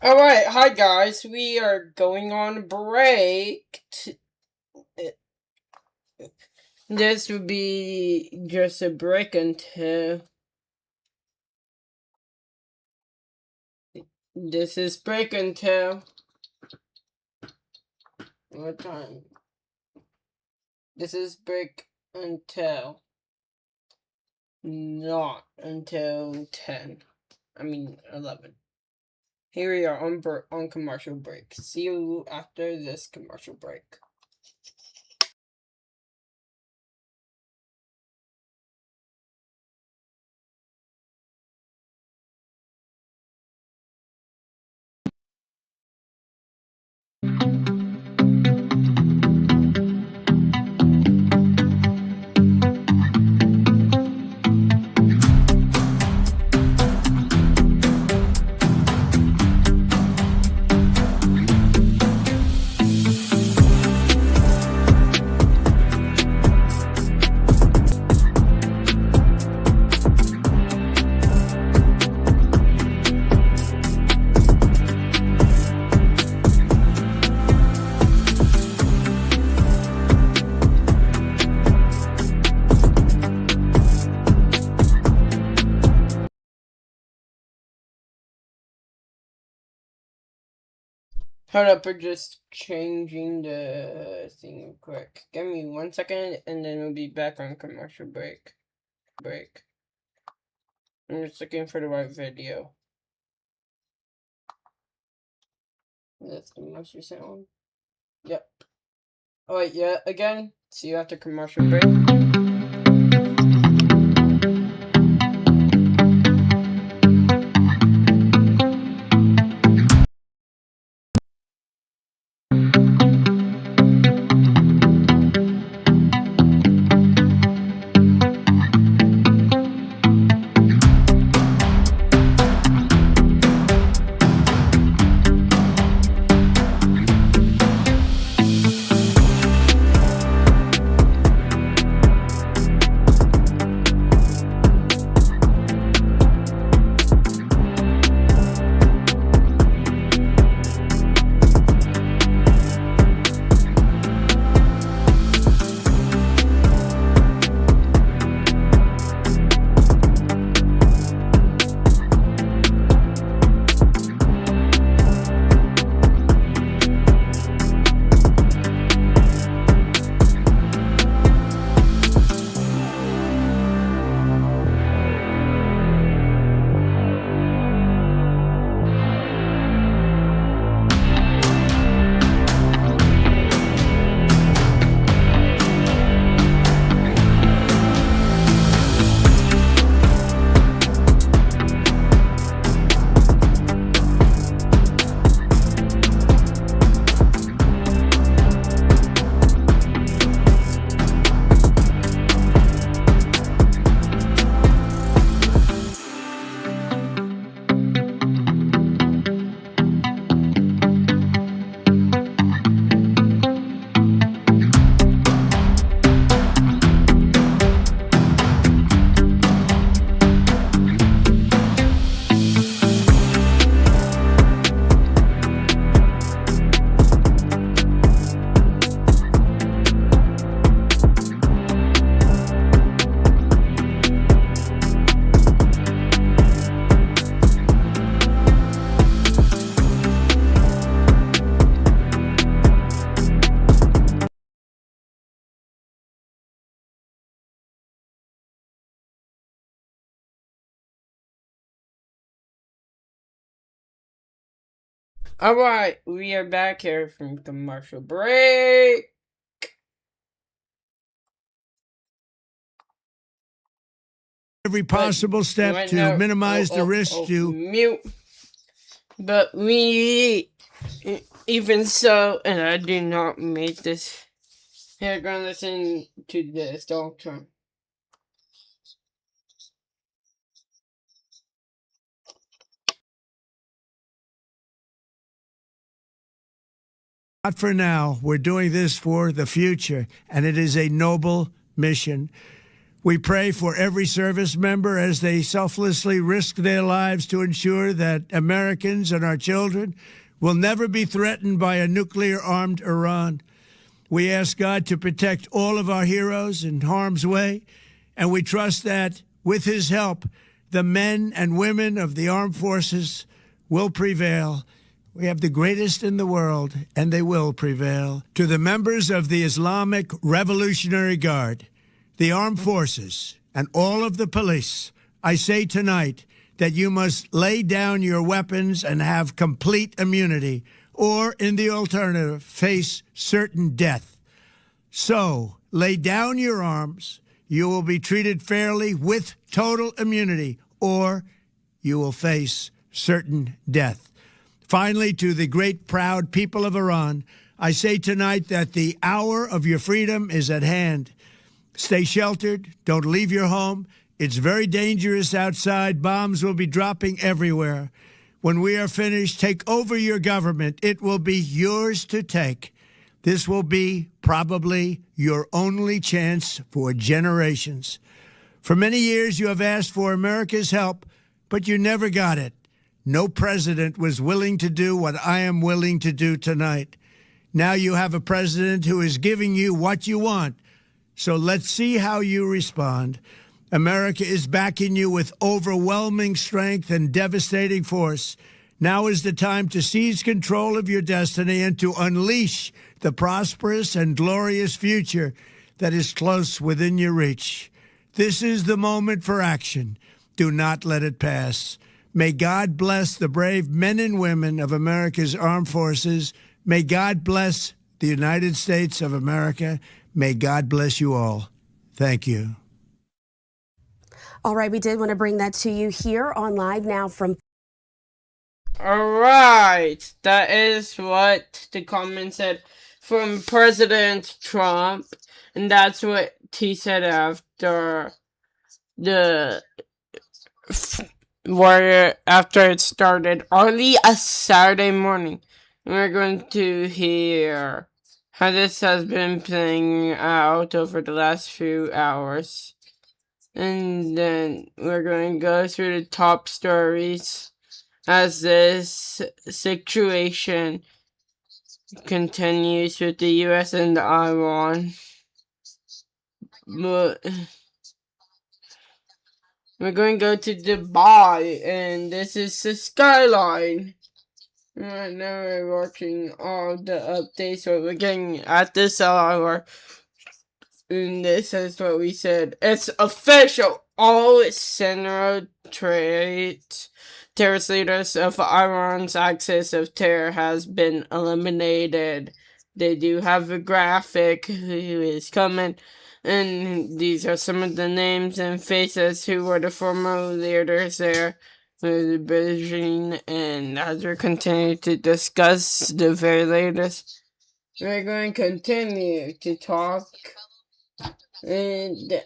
Alright, hi guys, we are going on break. This would be just a break until... This is break until... What time? This is break until... Not until 10. 11. Here we are on commercial break. See you after this commercial break. Hold up, we're just changing the thing quick. Give me 1 second, and then we'll be back on commercial break. I'm just looking for the right video. That's the most recent one. Yep. Alright, yeah, again. See you after commercial break. Alright, we are back here from commercial break. Every possible step to minimize the risk to mute. But we, even so, and I do not make this. Here, go and listen to this, Donald Trump. Not for now. We're doing this for the future, and it is a noble mission. We pray for every service member as they selflessly risk their lives to ensure that Americans and our children will never be threatened by a nuclear-armed Iran. We ask God to protect all of our heroes in harm's way, and we trust that, with his help, the men and women of the armed forces will prevail. We have the greatest in the world, and they will prevail. To the members of the Islamic Revolutionary Guard, the armed forces, and all of the police, I say tonight that you must lay down your weapons and have complete immunity, or, in the alternative, face certain death. So, lay down your arms. You will be treated fairly with total immunity, or you will face certain death. Finally, to the great, proud people of Iran, I say tonight that the hour of your freedom is at hand. Stay sheltered. Don't leave your home. It's very dangerous outside. Bombs will be dropping everywhere. When we are finished, take over your government. It will be yours to take. This will be probably your only chance for generations. For many years, you have asked for America's help, but you never got it. No president was willing to do what I am willing to do tonight. Now you have a president who is giving you what you want. So let's see how you respond. America is backing you with overwhelming strength and devastating force. Now is the time to seize control of your destiny and to unleash the prosperous and glorious future that is close within your reach. This is the moment for action. Do not let it pass. May God bless the brave men and women of America's armed forces. May God bless the United States of America. May God bless you all. Thank you. All right, we did want to bring that to you here on Live Now from... All right, that is what the comment said from President Trump, and that's what he said after after it started early a Saturday morning. We're going to hear how this has been playing out over the last few hours. And then we're going to go through the top stories as this situation continues with the US and Iran. But we're going to go to Dubai, and this is the skyline. Right now we're watching all the updates, what we're getting at this hour. And this is what we said. It's official. All center terrorist leaders of Iran's axis of terror has been eliminated. They do have a graphic who is coming. And these are some of the names and faces who were the former leaders there. The Beijing, and as we continue to discuss the very latest, we're going to continue to talk, and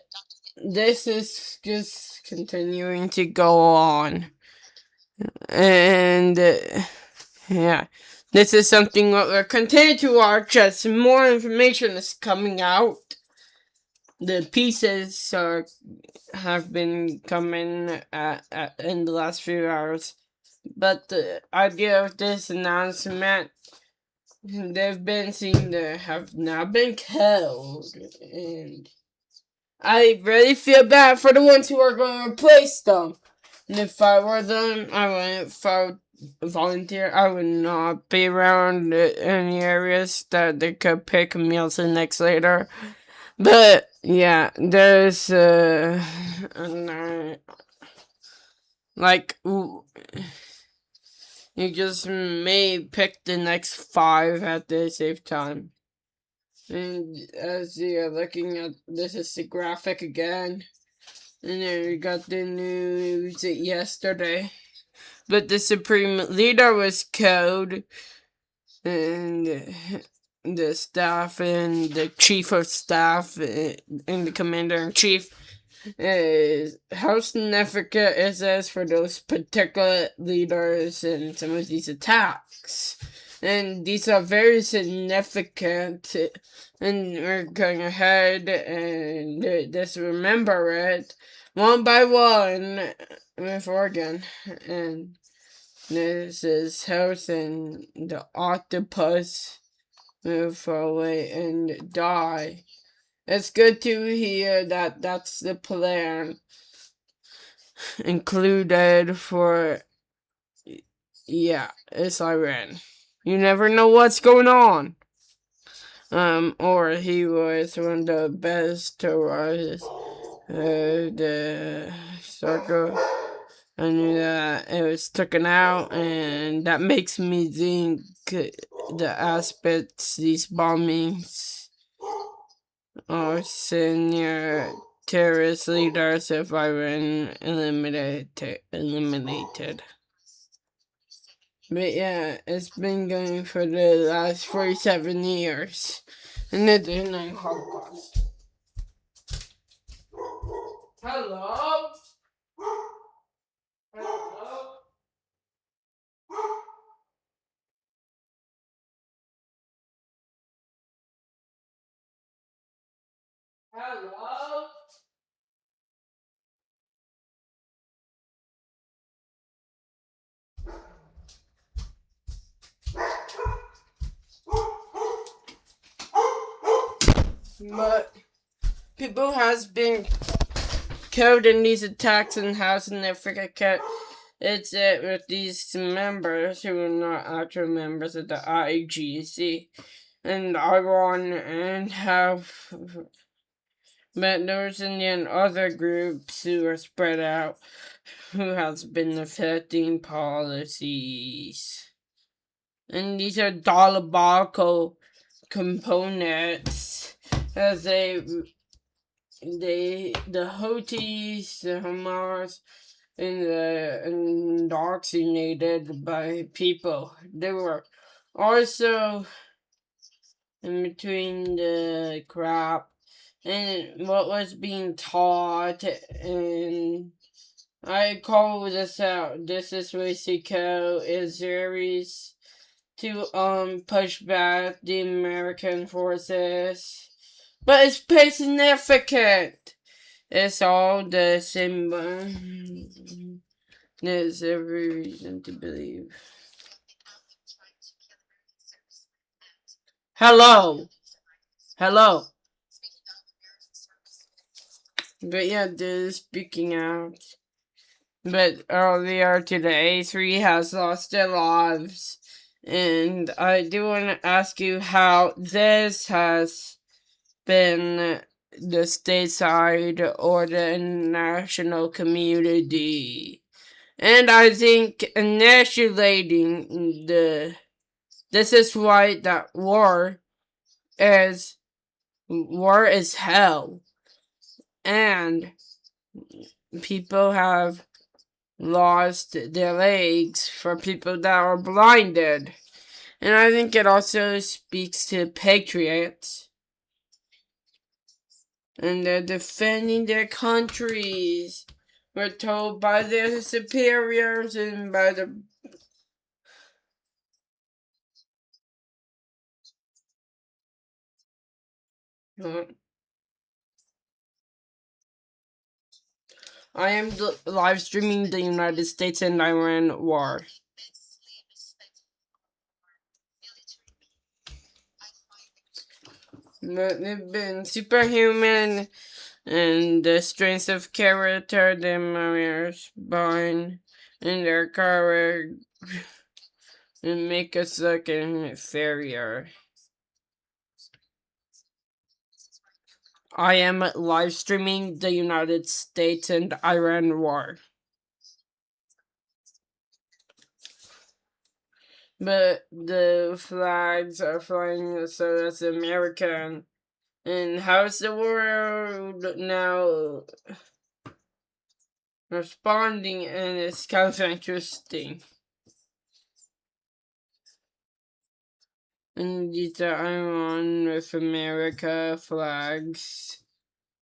this is just continuing to go on, and yeah, this is something that we're continuing to watch as more information is coming out. The pieces have been coming in the last few hours, but the idea of this announcement, they've been seen to have not been killed, and I really feel bad for the ones who are going to replace them. And if I were them, if I would volunteer, I would not be around any areas that they could pick meals the next later. But yeah, there's like you just may pick the next 5 at the same time. And as you're looking at, this is the graphic again. And then we got the news yesterday. But the supreme leader was killed. And the staff and the chief of staff and the commander-in-chief is how significant is this for those particular leaders and some of these attacks. and these are very significant, and we're going ahead and just remember it one by one with Oregon. And this is helping the octopus move away and die. It's good to hear that that's the plan included for, yeah, it's Iran. You never know what's going on. Or he was one of the best terrorists, the circle. I knew that it was taken out, and that makes me think the aspects, these bombings, are senior terrorist leaders have been eliminated. But yeah, it's been going for the last 47 years, and it's in a Holocaust. Hello? Hello? Hello? But people has been killed in these attacks and how significant it's with these members who are not actual members of the IGC and Iran, and have, but there's Indian other groups who are spread out who has been affecting policies. And these are diabolical components as the Houthis, the Hamas, and the indoctrinated by people. They were also in between the crap and what was being taught, and I call this out. This is Mexico Israelis to push back the American forces. But it's pretty significant. It's all the symbol. There's every reason to believe. Hello. Hello. But yeah, they're speaking out. But earlier today, 3 has lost their lives. And I do want to ask you how this has been the stateside or the international community. And I think initiating this is why that war is hell. And people have lost their legs for people that are blinded. And I think it also speaks to patriots. And they're defending their countries. We're told by their superiors and by the... I am live streaming the United States and Iran war. But they've been superhuman, and the strength of character the Mariars bind in their courage and make us look inferior. I am live streaming the United States and Iran war. But the flags are flying, so that's American. And how's the world now responding? And it's kind of interesting. And these are Iran with America flags.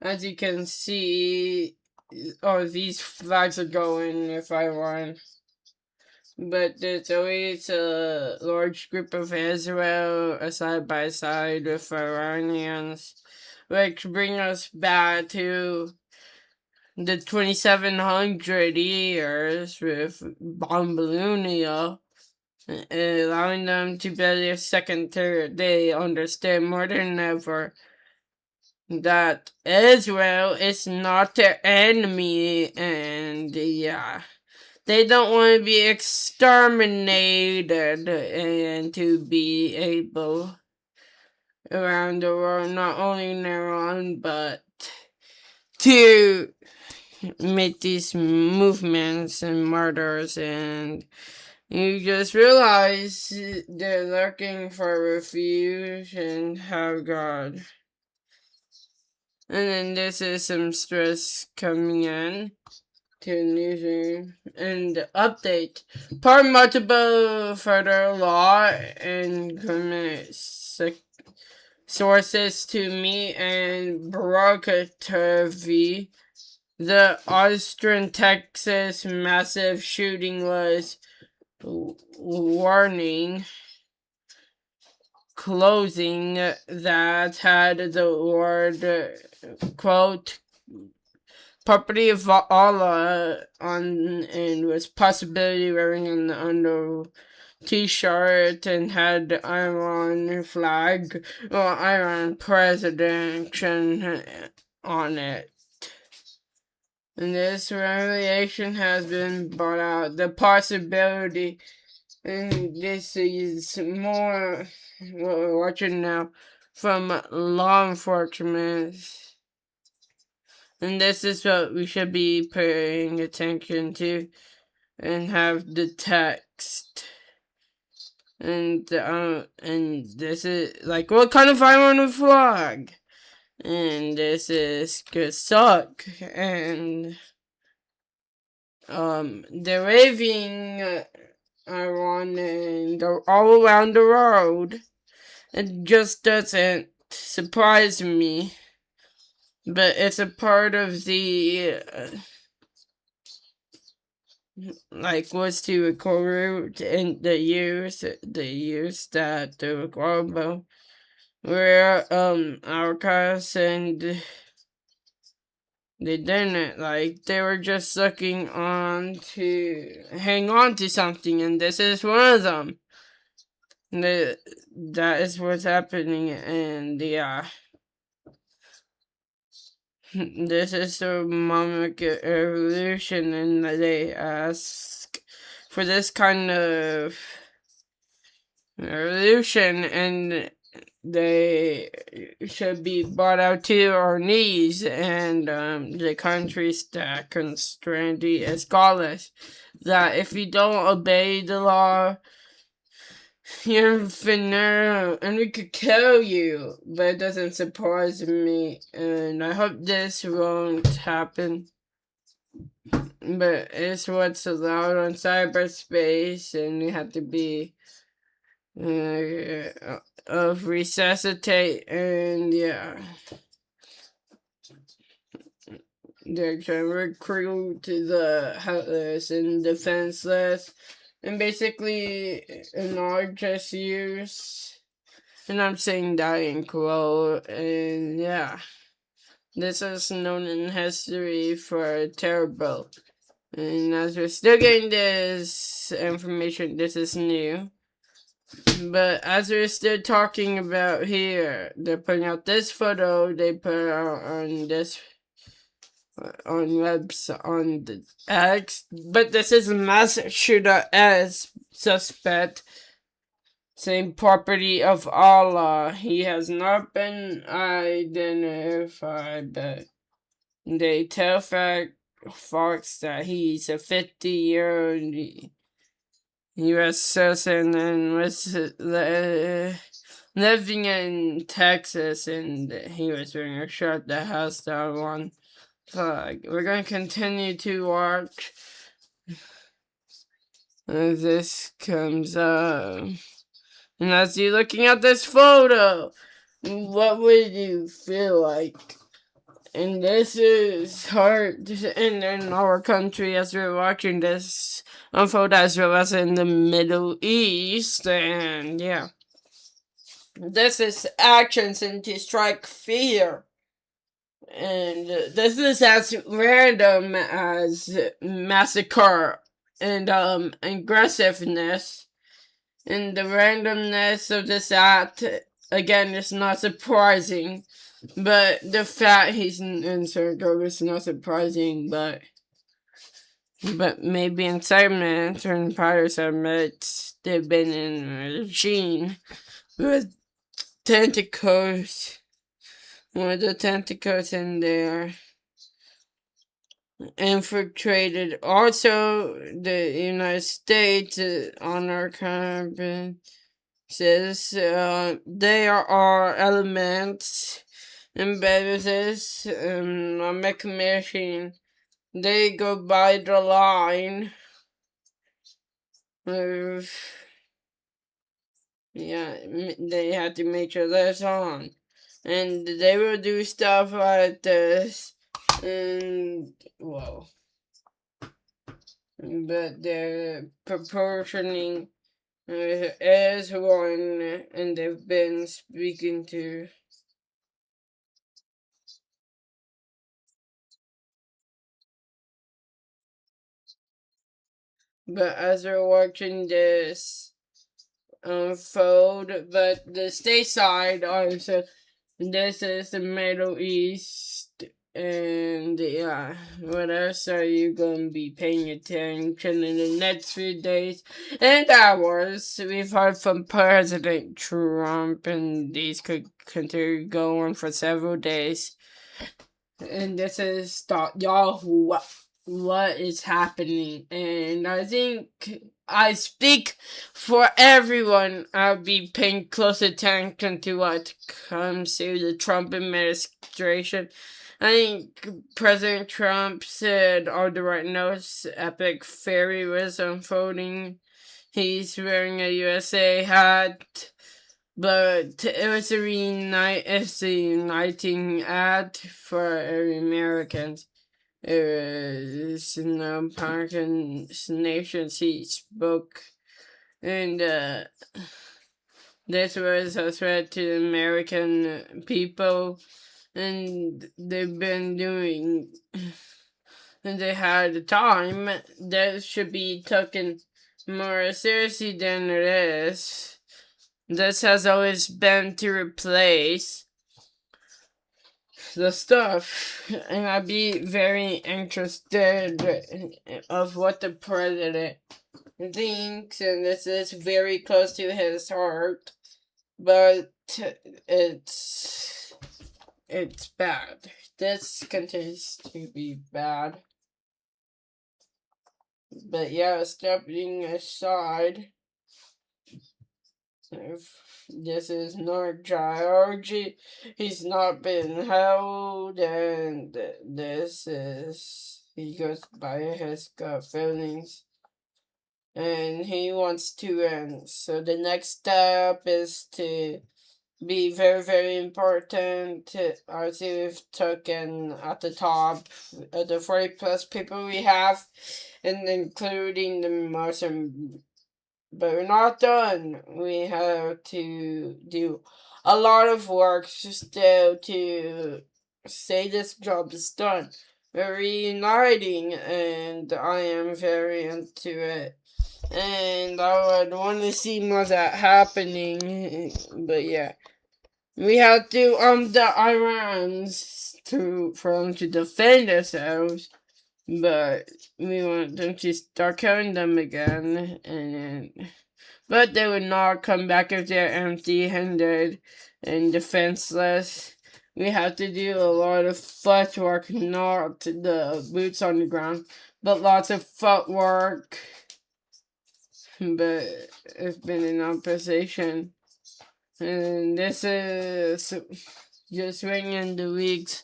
As you can see, these flags are going with Iran. but there's always a large group of Israel side by side with Iranians, which bring us back to the 2700 years with Bombaloonia, allowing them to build a second tier. They understand more than ever that Israel is not their enemy, and yeah, they don't want to be exterminated and to be able around the world, not only in Iran, but to make these movements and murders, and you just realize they're looking for refuge and have God. And then this is some stress coming in to newsroom and update. Part multiple further law and criminal sources to me and Brokatervi. The Austin, Texas massive shooting was warning closing that had the word quote property of Allah on, and was possibly wearing an under t-shirt and had the Iran flag or Iran president on it. And this revelation has been brought out. The possibility, and this is more what we're watching now from law enforcement. And this is what we should be paying attention to and have the text. And this is like, what kind of Iran flag? And this is good suck. And they're raving Iran and all around the world. It just doesn't surprise me, but it's a part of the like what's to record in the years that the global where our cast, and they didn't, like, they were just looking on to hang on to something, and this is one of them. That is what's happening, and yeah. This is the moment of evolution, and they ask for this kind of revolution, and they should be brought out to our knees, and the countries that constrain the scholars, that if you don't obey the law, you're finna, and we could kill you. But it doesn't surprise me, and I hope this won't happen. But it's what's allowed on cyberspace, and you have to be of resuscitate, and yeah, they're trying to recruit the helpless and defenseless, and basically not just use, and I'm saying that in quote, and yeah, this is known in history for terrible, and as we're still getting this information, this is new. But as we're still talking about here, they're putting out this photo, they put out on this, on webs, on the X, but this is a mass shooter as suspect, same property of Allah. He has not been identified, but they tell Fox that he's a 50-year-old U.S. citizen and was living in Texas, and he was wearing a shirt that has that one flag. We're going to continue to watch as this comes up. And as you're looking at this photo, what would you feel like And this is hard in our country as we're watching this unfold, as well as in the Middle East. And yeah, this is actions and to strike fear. And this is as random as massacre and aggressiveness. And the randomness of this act, again, is not surprising. But the fact he's in circle is not surprising, but maybe incitement and prior admits they've been in a machine with tentacles. One of the tentacles in there infiltrated also the United States on our carbon. Says there are elements embedded this mech machine. They go by the line of, yeah, they have to make sure that's on. And they will do stuff like this, and, well, but they're proportioning as one, and they've been speaking to. But as we're watching this unfold, but the stateside also, this is the Middle East, and yeah, what else are you gonna be paying attention in the next few days and hours? We've heard from President Trump, and these could continue going for several days. And this is Yahoo. What is happening? And I think I speak for everyone. I'll be paying close attention to what comes to the Trump administration. I think President Trump said all the right notes. Epic Fairy was unfolding. He's wearing a USA hat. But it was a uniting ad for every American. It was American nations he spoke. And this was a threat to the American people. And they've been doing, and they had the time that should be taken more seriously than it is. This has always been to replace the stuff, and I'd be very interested of what the president thinks, and this is very close to his heart, but it's bad. This continues to be bad. But yeah, stepping aside, if this is not Georgie, he's not been held, and this is, he goes by his gut feelings, and he wants to end. So the next step is to be very, very important. As we've taken at the top, the 40 plus people we have, and including the Muslim. But we're not done. We have to do a lot of work still to say this job is done. We're reuniting, and I am very into it. And I would want to see more of that happening. But yeah, we have to the Irans for them to defend themselves. But we want them to start killing them again, but they would not come back if they're empty-handed and defenseless. We have to do a lot of footwork, not the boots on the ground, but lots of footwork. But it's been in opposition, and this is just waiting the weeks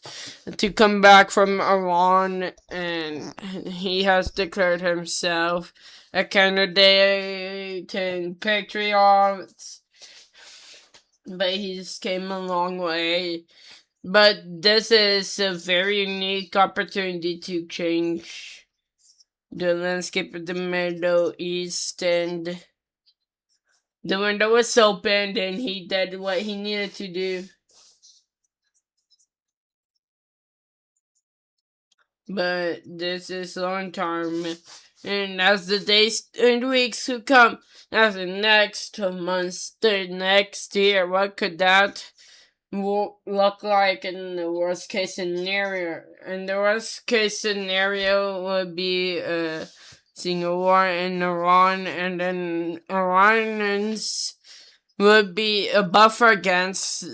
to come back from Iran, and he has declared himself a candidate and patriot, but he's came a long way. But this is a very unique opportunity to change the landscape of the Middle East, and the window was opened and he did what he needed to do. But this is long term, and as the days and weeks to come, as the next months, the next year, what could that look like in the worst case scenario? And the worst case scenario would be seeing a war in Iran, and then Iranians would be a buffer against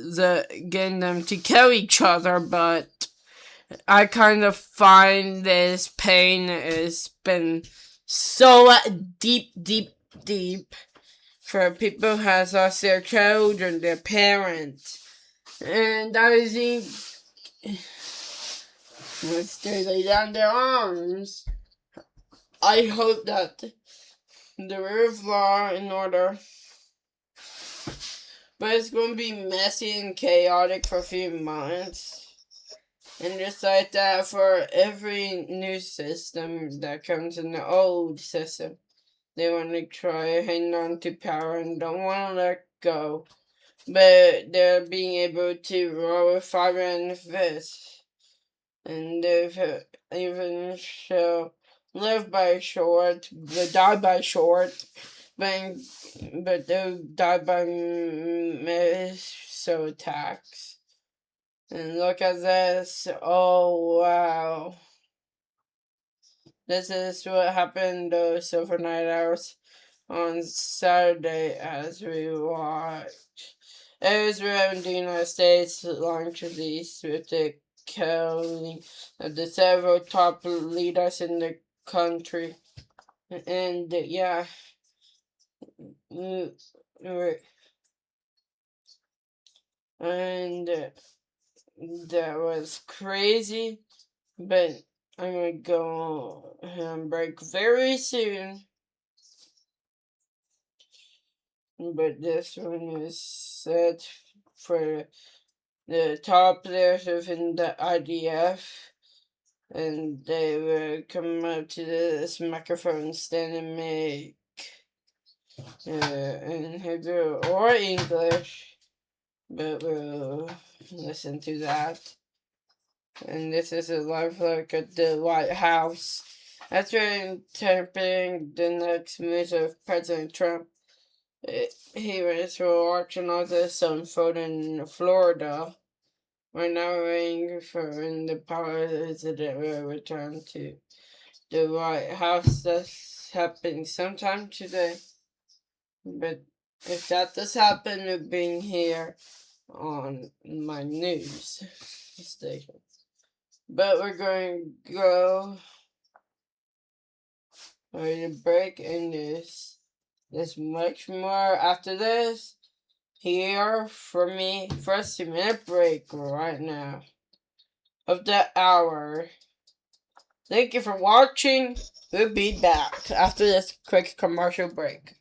getting them to kill each other. But I kind of find this pain has been so deep for people who has lost their children, their parents. And I think once they lay down their arms, I hope that the rule of law and order, but it's going to be messy and chaotic for a few months. And just like that for every new system that comes in the old system, they want to try to hang on to power and don't want to let go. But they're being able to roll with fire and fist. And they've even shall live by short, they die by short, but they'll die by missile attacks. And look at this. Oh, wow. This is what happened those overnight hours on Saturday as we watched Israel and the United States launch these with the killing of the several top leaders in the country. And yeah. And that was crazy, but I'm gonna go on break very soon. But this one is set for the top players within the IDF, and they will come up to this microphone stand and make in Hebrew or English. But we'll listen to that. And this is a live look at the White House. As we're interpreting the next moves of President Trump, he was watching all this unfold in Florida. We're now waiting for when the president will return to the White House. That's happening sometime today. But if that does happen, it'll be here on my news station. But we're going to go to break in this. There's much more after this. Here for me, first 2-minute break right now of the hour. Thank you for watching. We'll be back after this quick commercial break.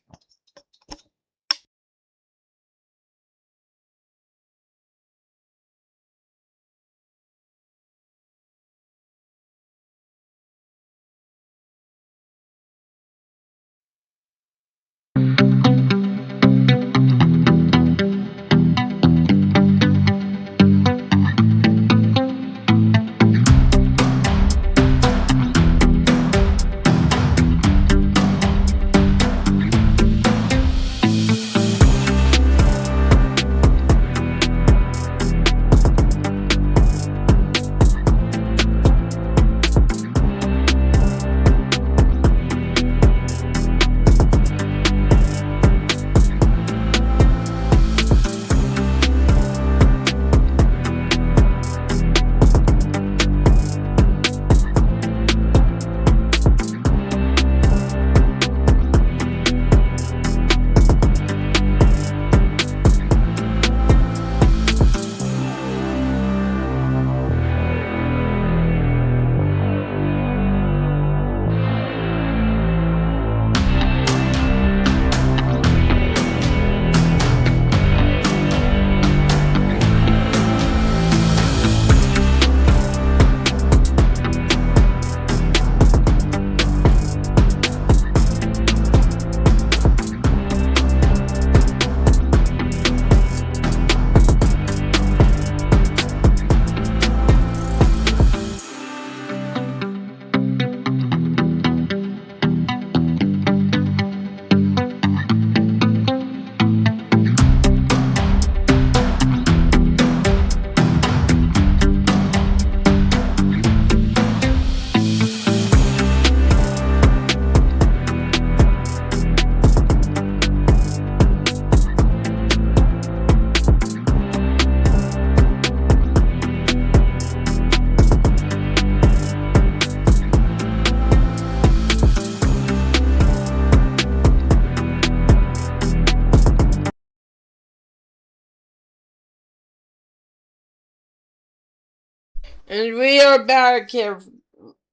And we are back here,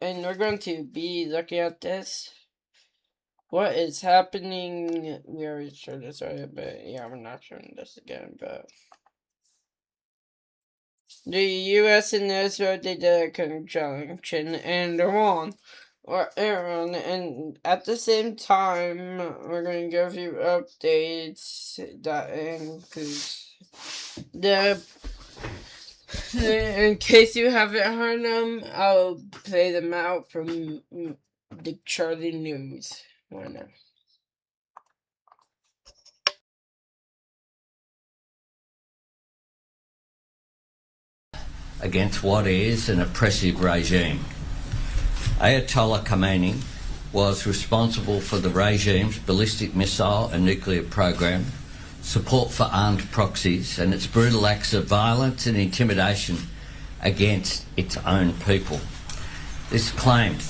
and we're going to be looking at this. What is happening? We already showed this already, but yeah, we're not showing this again, but the US and Israel did a conjunction and Iran, and at the same time, we're going to give you updates that includes in case you haven't heard them, I'll play them out from the Charlie News. Why not? Against what is an oppressive regime. Ayatollah Khamenei was responsible for the regime's ballistic missile and nuclear program, support for armed proxies, and its brutal acts of violence and intimidation against its own people. This claimed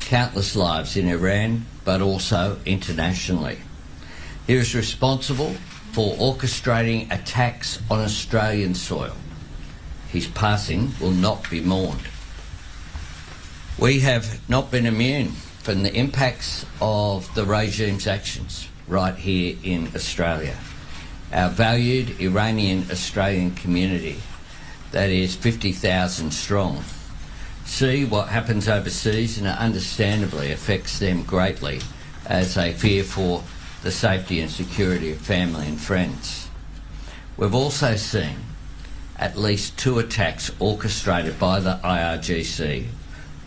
countless lives in Iran, but also internationally. He was responsible for orchestrating attacks on Australian soil. His passing will not be mourned. We have not been immune from the impacts of the regime's actions right here in Australia. Our valued Iranian Australian community, that is 50,000 strong, see what happens overseas and it understandably affects them greatly as they fear for the safety and security of family and friends. We've also seen at least 2 attacks orchestrated by the IRGC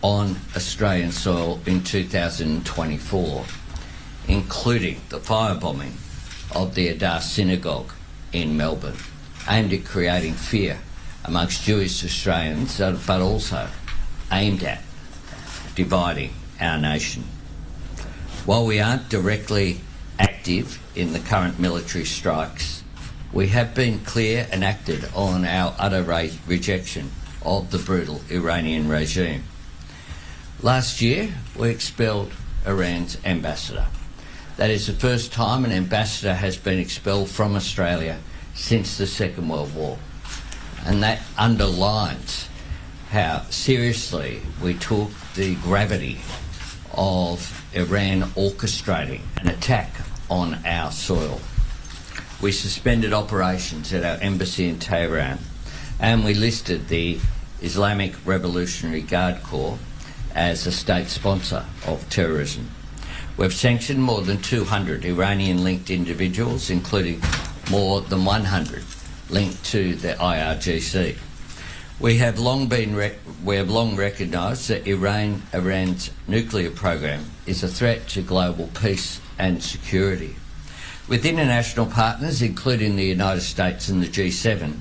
on Australian soil in 2024, including the firebombing of the Adar Synagogue in Melbourne, aimed at creating fear amongst Jewish Australians, but also aimed at dividing our nation. While we aren't directly active in the current military strikes, we have been clear and acted on our utter rejection of the brutal Iranian regime. Last year, we expelled Iran's ambassador. That is the first time an ambassador has been expelled from Australia since the Second World War. And that underlines how seriously we took the gravity of Iran orchestrating an attack on our soil. We suspended operations at our embassy in Tehran, and we listed the Islamic Revolutionary Guard Corps as a state sponsor of terrorism. We've sanctioned more than 200 Iranian-linked individuals, including more than 100 linked to the IRGC. We have long recognised that Iran's nuclear program is a threat to global peace and security. With international partners, including the United States and the G7,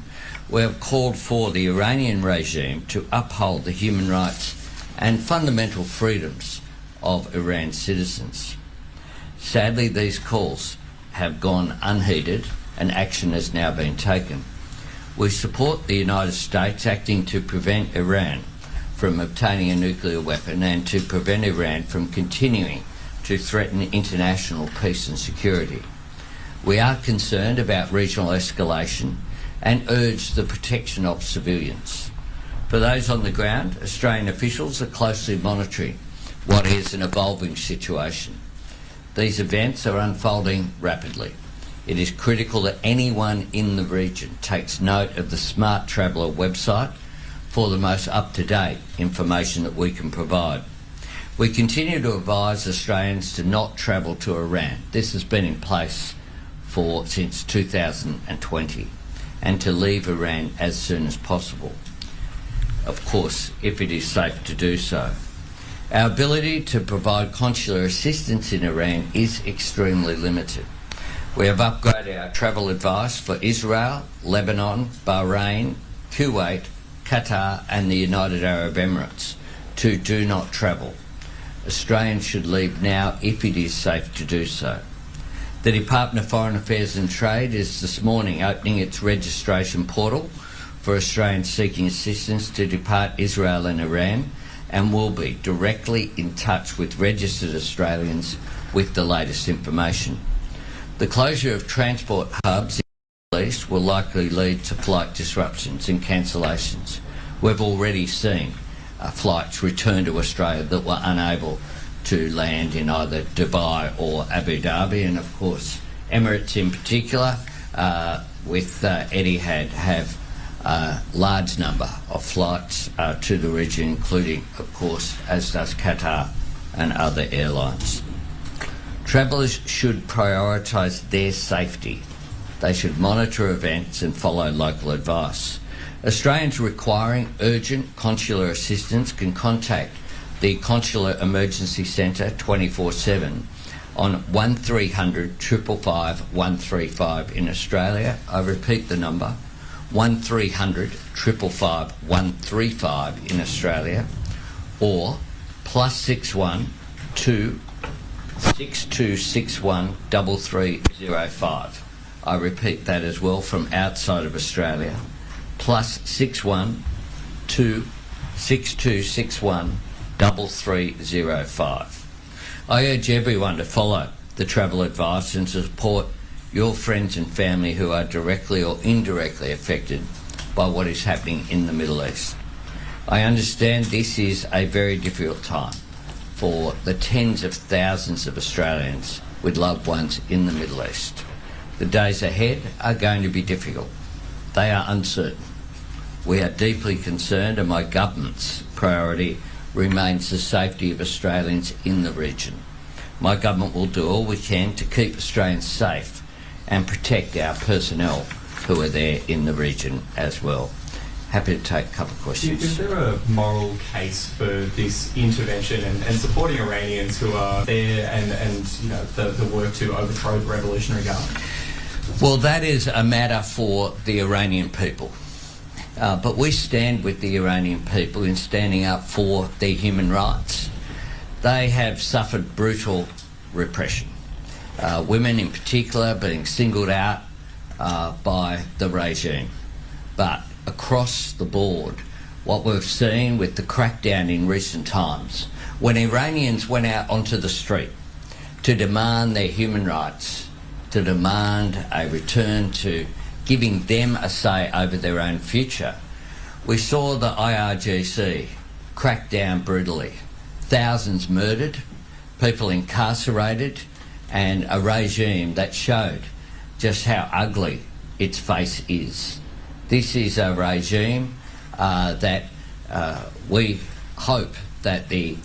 we have called for the Iranian regime to uphold the human rights and fundamental freedoms of Iran's citizens. Sadly, these calls have gone unheeded and action has now been taken. We support the United States acting to prevent Iran from obtaining a nuclear weapon and to prevent Iran from continuing to threaten international peace and security. We are concerned about regional escalation and urge the protection of civilians. For those on the ground, Australian officials are closely monitoring what is an evolving situation. These events are unfolding rapidly. It is critical that anyone in the region takes note of the Smart Traveller website for the most up-to-date information that we can provide. We continue to advise Australians to not travel to Iran. This has been in place since 2020, and to leave Iran as soon as possible, of course, if it is safe to do so. Our ability to provide consular assistance in Iran is extremely limited. We have upgraded our travel advice for Israel, Lebanon, Bahrain, Kuwait, Qatar and the United Arab Emirates to do not travel. Australians should leave now if it is safe to do so. The Department of Foreign Affairs and Trade is this morning opening its registration portal for Australians seeking assistance to depart Israel and Iran, and will be directly in touch with registered Australians with the latest information. The closure of transport hubs in the Middle East will likely lead to flight disruptions and cancellations, We've already seen flights return to Australia that were unable to land in either Dubai or Abu Dhabi, and of course Emirates in particular with Etihad have a large number of flights to the region, including of course, as does Qatar and other airlines. Travellers should prioritise their safety. They should monitor events and follow local advice. Australians requiring urgent consular assistance can contact the Consular Emergency Centre 24/7 on 1300 555 135 in Australia. I repeat the number, 1300 555 135 in Australia, or +61 2 6261 3305. I repeat that as well from outside of Australia, +61 2 6261 3305. I urge everyone to follow the travel advice and to support your friends and family who are directly or indirectly affected by what is happening in the Middle East. I understand this is a very difficult time for the tens of thousands of Australians with loved ones in the Middle East. The days ahead are going to be difficult. They are uncertain. We are deeply concerned, and my government's priority remains the safety of Australians in the region. My government will do all we can to keep Australians safe and protect our personnel who are there in the region as well. Happy to take a couple of questions. Is there a moral case for this intervention and supporting Iranians who are there and you know the work to overthrow the revolutionary government? Well, that is a matter for the Iranian people. But we stand with the Iranian people in standing up for their human rights. They have suffered brutal repression. Women in particular being singled out by the regime. But across the board, what we've seen with the crackdown in recent times, when Iranians went out onto the street to demand their human rights, to demand a return to giving them a say over their own future, we saw the IRGC crack down brutally. Thousands murdered, people incarcerated, and a regime that showed just how ugly its face is. This is a regime that we hope that the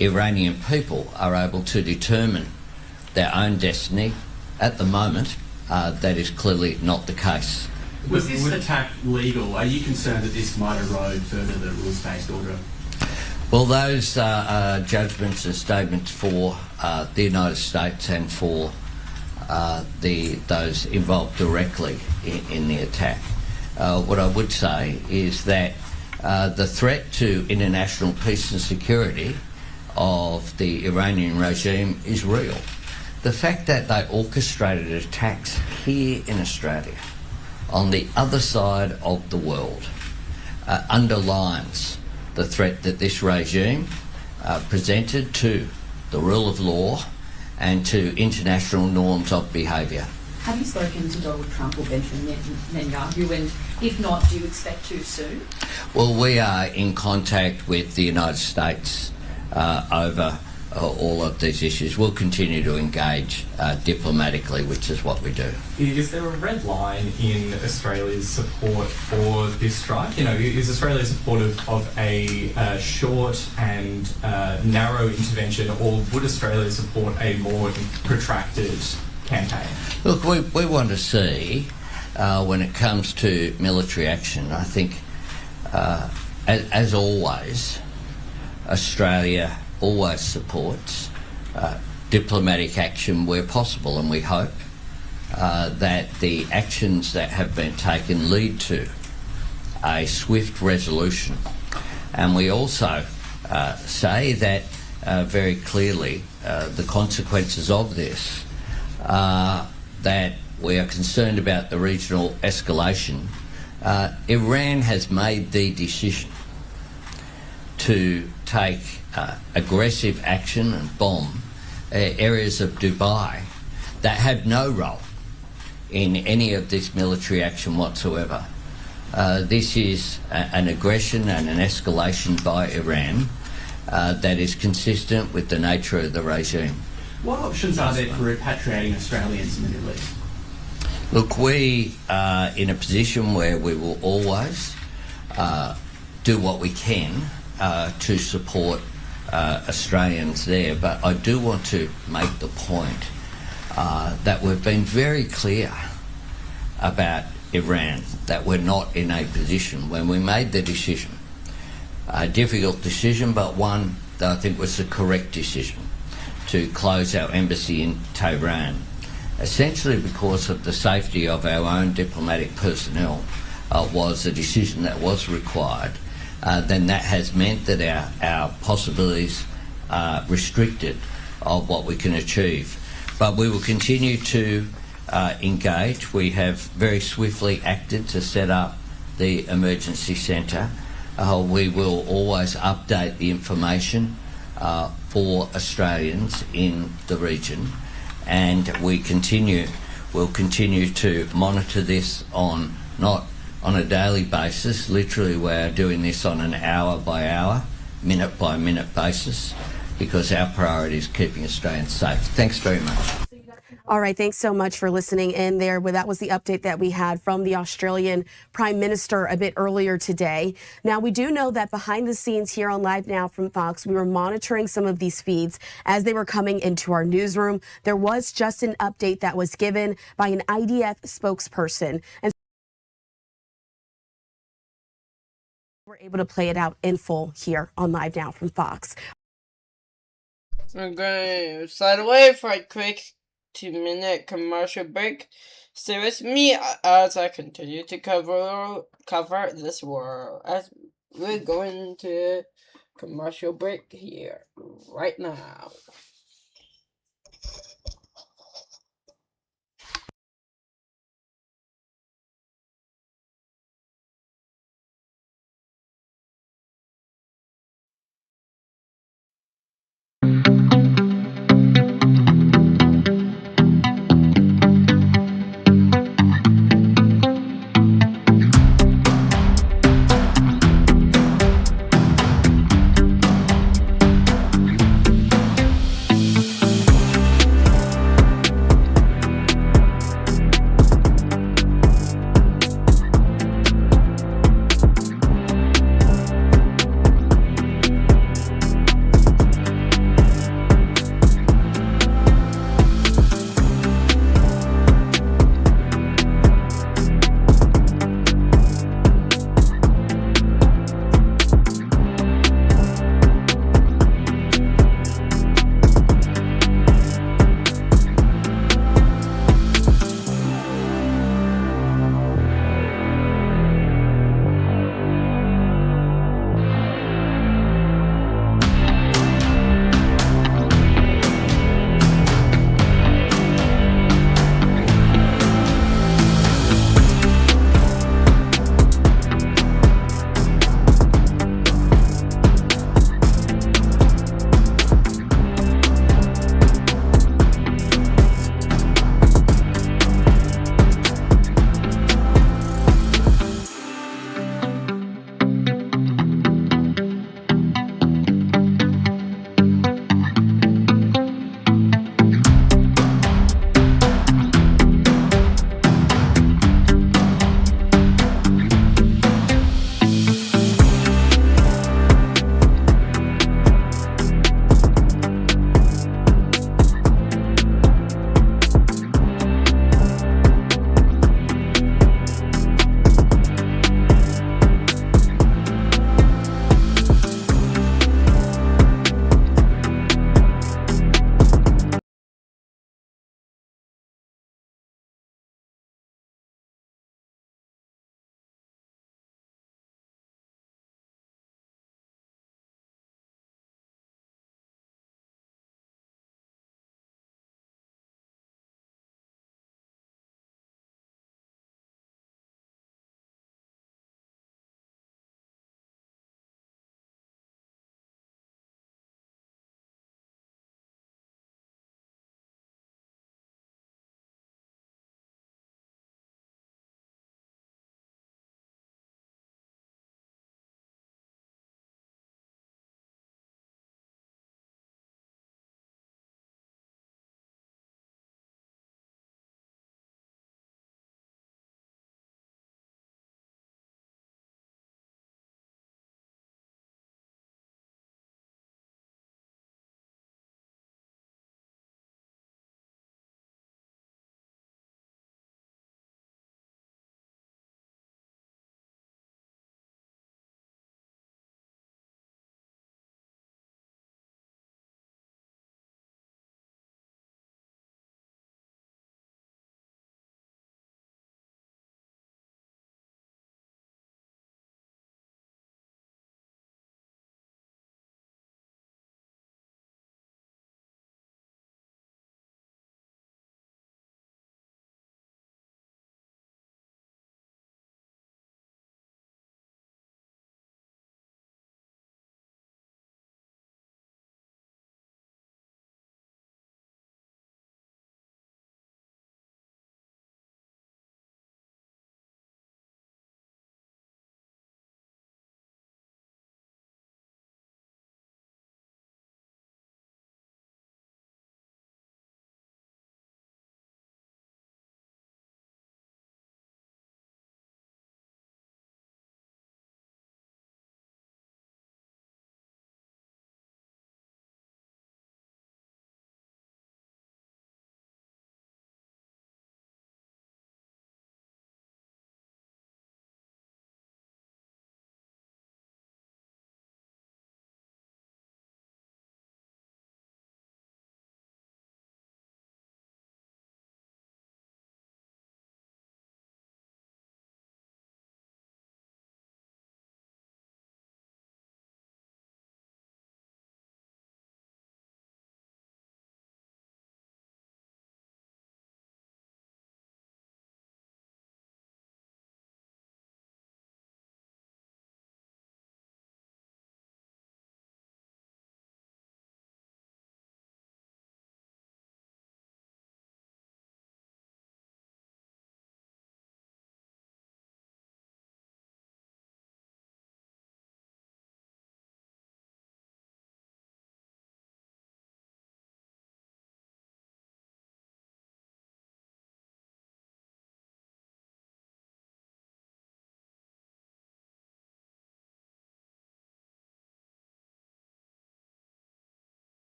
Iranian people are able to determine their own destiny. At the moment, that is clearly not the case. Was this attack legal? Are you concerned that this might erode further the rules-based order? Well, those are judgments and statements for the United States and for those involved directly in the attack. What I would say is that the threat to international peace and security of the Iranian regime is real. The fact that they orchestrated attacks here in Australia, on the other side of the world, underlines the threat that this regime presented to the rule of law and to international norms of behaviour. Have you spoken to Donald Trump or Benjamin Netanyahu, and if not, do you expect to soon? Well, we are in contact with the United States over all of these issues. We'll continue to engage diplomatically, which is what we do. Is there a red line in Australia's support for this strike? You know, is Australia supportive of a short and narrow intervention, or would Australia support a more protracted campaign? Look, we want to see, when it comes to military action, I think, as always, Australia always supports diplomatic action where possible, and we hope that the actions that have been taken lead to a swift resolution. And we also say that very clearly the consequences of this are that we are concerned about the regional escalation. Iran has made the decision to take aggressive action and bomb areas of Dubai that have no role in any of this military action whatsoever. This is an aggression and an escalation by Iran that is consistent with the nature of the regime. What options are there for repatriating Australians in the Middle East? Look, we are in a position where we will always do what we can to support Australians there, but I do want to make the point that we've been very clear about Iran, that we're not in a position when we made the decision, a difficult decision, but one that I think was the correct decision, to close our embassy in Tehran, essentially because of the safety of our own diplomatic personnel, was a decision that was required. Then that has meant that our possibilities are restricted of what we can achieve. But we will continue to engage. We have very swiftly acted to set up the emergency centre. We will always update the information for Australians in the region, and we'll continue to monitor this not on a daily basis. Literally, we're doing this on an hour by hour, minute by minute basis, because our priority is keeping Australians safe. Thanks very much. All right, thanks so much for listening in there. Well, that was the update that we had from the Australian Prime Minister a bit earlier today. Now, we do know that behind the scenes here on Live Now from Fox, we were monitoring some of these feeds as they were coming into our newsroom. There was just an update that was given by an IDF spokesperson, and we're able to play it out in full here on Live Now from Fox. We're going to slide away for a quick 2-minute commercial break. Stay with me as I continue to cover this world, as we're going to commercial break here right now.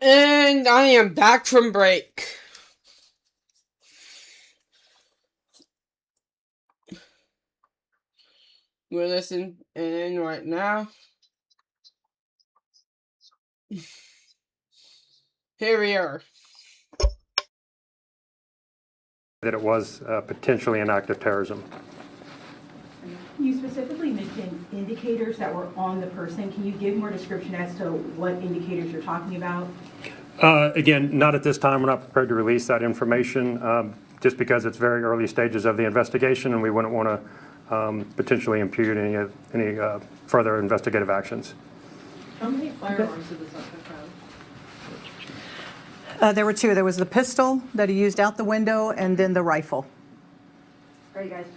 And I am back from break. We're listening in right now. Here we are. That it was potentially an act of terrorism. You specifically mentioned indicators that were on the person. Can you give more description as to what indicators you're talking about? Again, not at this time. We're not prepared to release that information just because it's very early stages of the investigation, and we wouldn't want to potentially impede any further investigative actions. How many firearms did the suspect have? There were two. There was the pistol that he used out the window, and then the rifle. All right, guys.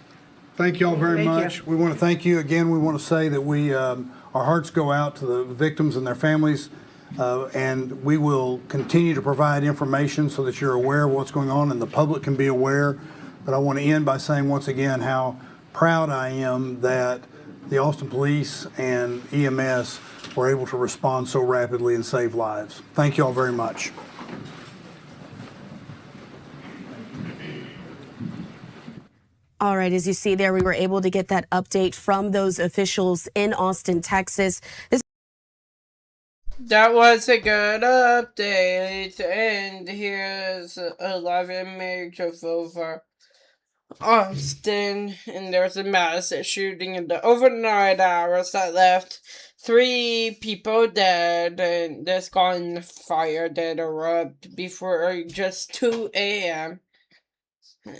Thank you all very Thank much. you. We want to thank you again. We want to say that our hearts go out to the victims and their families, and we will continue to provide information so that you're aware of what's going on and the public can be aware. But I want to end by saying once again how proud I am that the Austin Police and EMS were able to respond so rapidly and save lives. Thank you all very much. All right, as you see there, we were able to get that update from those officials in Austin, Texas. That was a good update, and here's a live image of over Austin, and there's a mass shooting in the overnight hours that left 3 people dead, and this gunfire did erupt before just 2 a.m.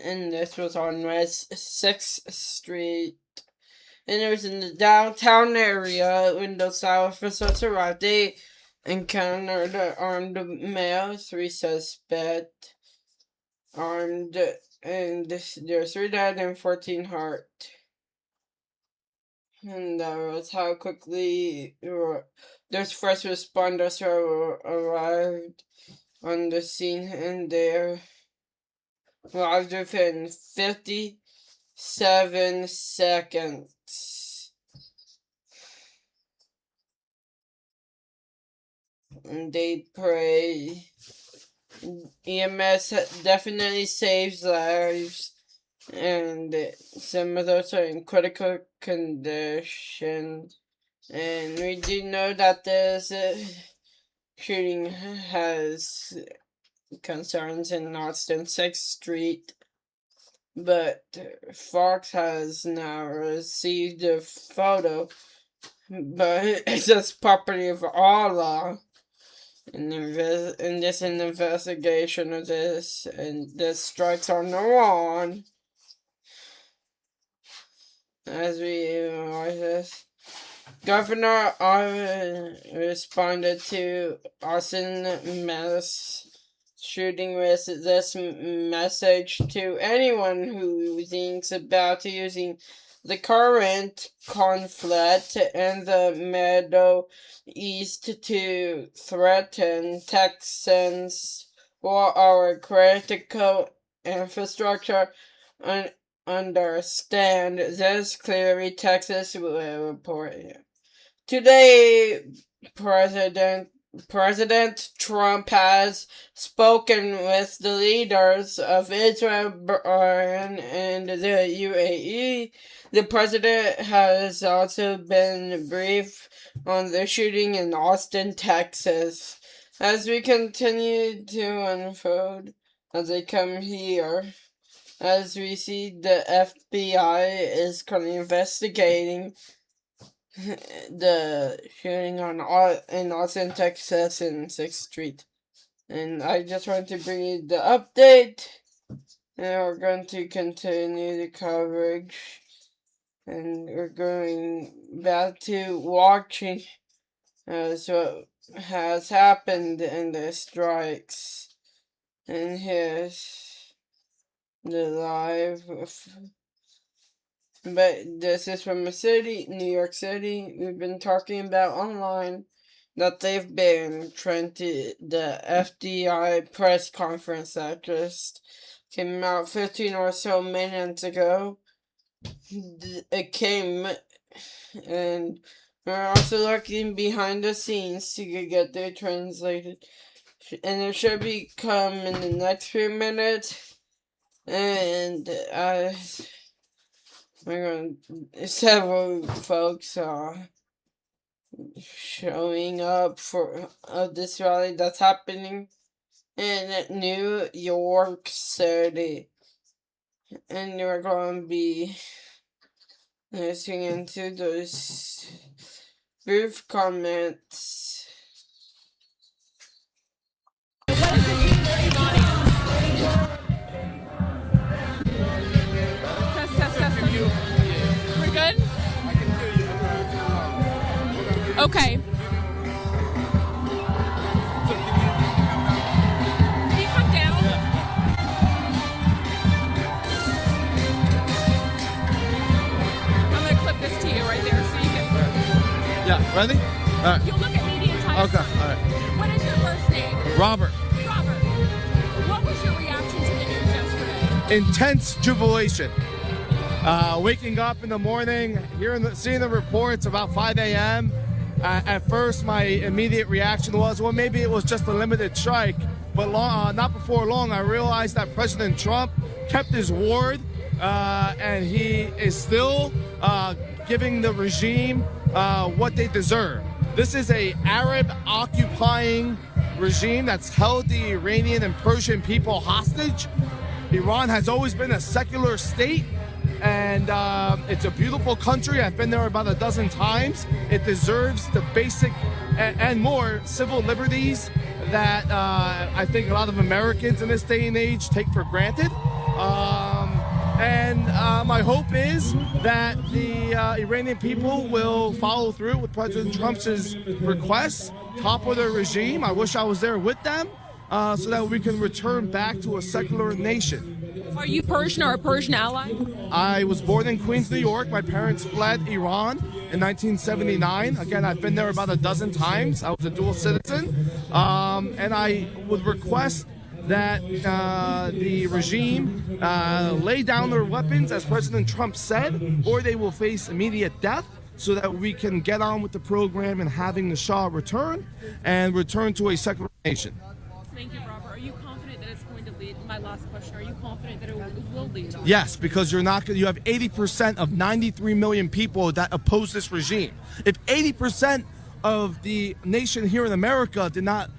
And this was on West 6th Street. And it was in the downtown area when those officers arrived. They encountered an armed male, 3 suspects armed, and there's 3 dead and 14 hurt. And that was how quickly those first responders arrived on the scene, and they arrived within 57 seconds. And they pray. EMS definitely saves lives, and some of those are in critical condition. And we do know that this shooting has concerns in Austin 6th Street, but Fox has now received a photo, but it's just property of all law. In this investigation of this, and this strikes on the lawn. As we watch this, Governor responded to Austin mass shooting with this message to anyone who thinks about using the current conflict in the Middle East to threaten Texans or our critical infrastructure. Understand this clearly, Texas will report. Today, President Trump has spoken with the leaders of Israel, Bahrain, and the UAE. The president has also been briefed on the shooting in Austin, Texas. As we continue to unfold, as they come here, as we see the FBI is currently investigating the shooting in Austin, Texas, in 6th Street. And I just want to bring you the update. And we're going to continue the coverage. And we're going back to watching as what has happened in the strikes. And here's the live. But this is from a city, New York City. We've been talking about online that they've been trying to, the FDI press conference that just came out 15 or so minutes ago. It came, and we're also looking behind the scenes to get their translated and it should be come in the next few minutes. And we're going several folks are showing up for this rally that's happening in New York City, and we're going to be listening into those brief comments. Test. We're good? Okay. Can you come down? I'm going to clip this to you right there so you can... Yeah, ready? All right. You'll look at media type. Okay, all right. What is your first name? Robert. Robert. What was your reaction to the news yesterday? Intense jubilation. Waking up in the morning, seeing the reports about 5 a.m. At first, my immediate reaction was, well, maybe it was just a limited strike. But not before long, I realized that President Trump kept his word, and he is still giving the regime what they deserve. This is a Arab occupying regime that's held the Iranian and Persian people hostage. Iran has always been a secular state, and it's a beautiful country. I've been there about a dozen times. It deserves the basic and more civil liberties that I think a lot of Americans in this day and age take for granted. And my hope is that the Iranian people will follow through with President Trump's requests, topple the regime. I wish I was there with them so that we can return back to a secular nation. Are you Persian or a Persian ally? I was born in Queens, New York. My parents fled Iran in 1979. Again, I've been there about a dozen times. I was a dual citizen. And I would request that the regime lay down their weapons, as President Trump said, or they will face immediate death, so that we can get on with the program and having the Shah return to a secular nation. Thank you, Robert. Are you confident that it's going to lead? My last question: are you confident that it will lead to? Yes, because you have 80% of 93 million people that oppose this regime. If 80% of the nation here in America did not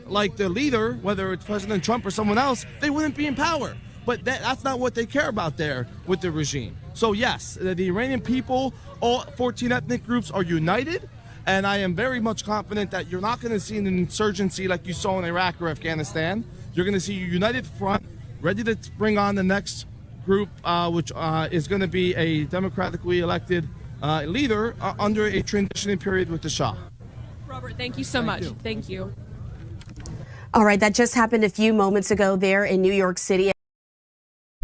like the leader, whether it's President Trump or someone else, they wouldn't be in power. But that's not what they care about there with the regime. So yes, the Iranian people, all 14 ethnic groups are united, and I am very much confident that you're not going to see an insurgency like you saw in Iraq or Afghanistan. You're going to see a united front, ready to bring on the next group, which is going to be a democratically elected leader under a transitioning period with the Shah. Robert, thank you so much. Thank you. All right, that just happened a few moments ago there in New York City.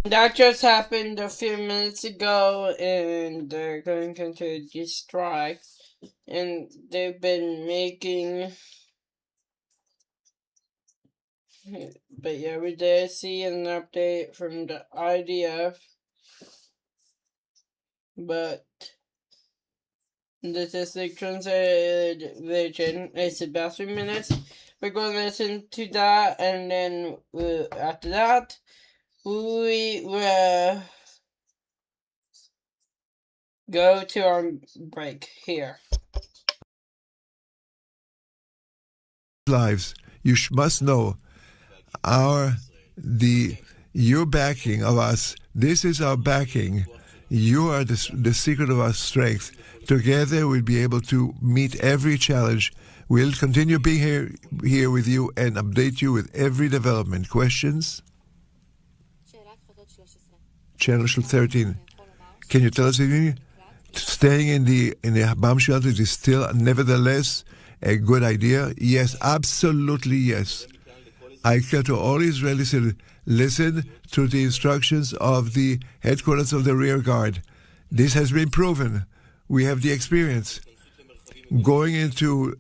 That just happened a few minutes ago, and they're going to continue to strike. And they've been making... But yeah, we did see an update from the IDF. But this is the translated version. It's about 3 minutes. We're going to listen to that, and then after that, we will go to our break here. Lives, you must know your backing of us. This is our backing. You are the secret of our strength. Together, we'll be able to meet every challenge. We'll continue being here with you and update you with every development. Questions? Channel 13. Can you tell us anything? Staying in the bomb shelters is still, nevertheless, a good idea? Yes, absolutely yes. I tell to all Israelis, listen to the instructions of the headquarters of the rear guard. This has been proven. We have the experience. Going into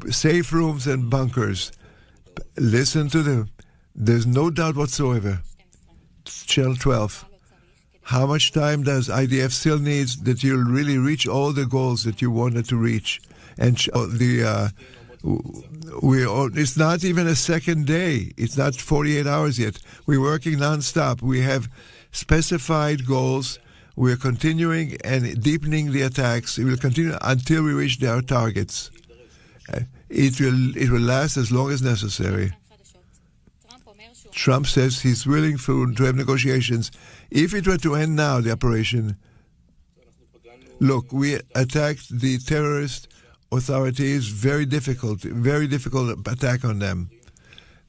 safe rooms and bunkers. Listen to them. There's no doubt whatsoever. Channel 12. How much time does IDF still need that you'll really reach all the goals that you wanted to reach? And It's not even a second day. It's not 48 hours yet. We're working nonstop. We have specified goals. We're continuing and deepening the attacks. It will continue until we reach our targets. It will last as long as necessary. Trump says he's willing to have negotiations. If it were to end now, the operation, look, we attacked the terrorist authorities, very difficult attack on them.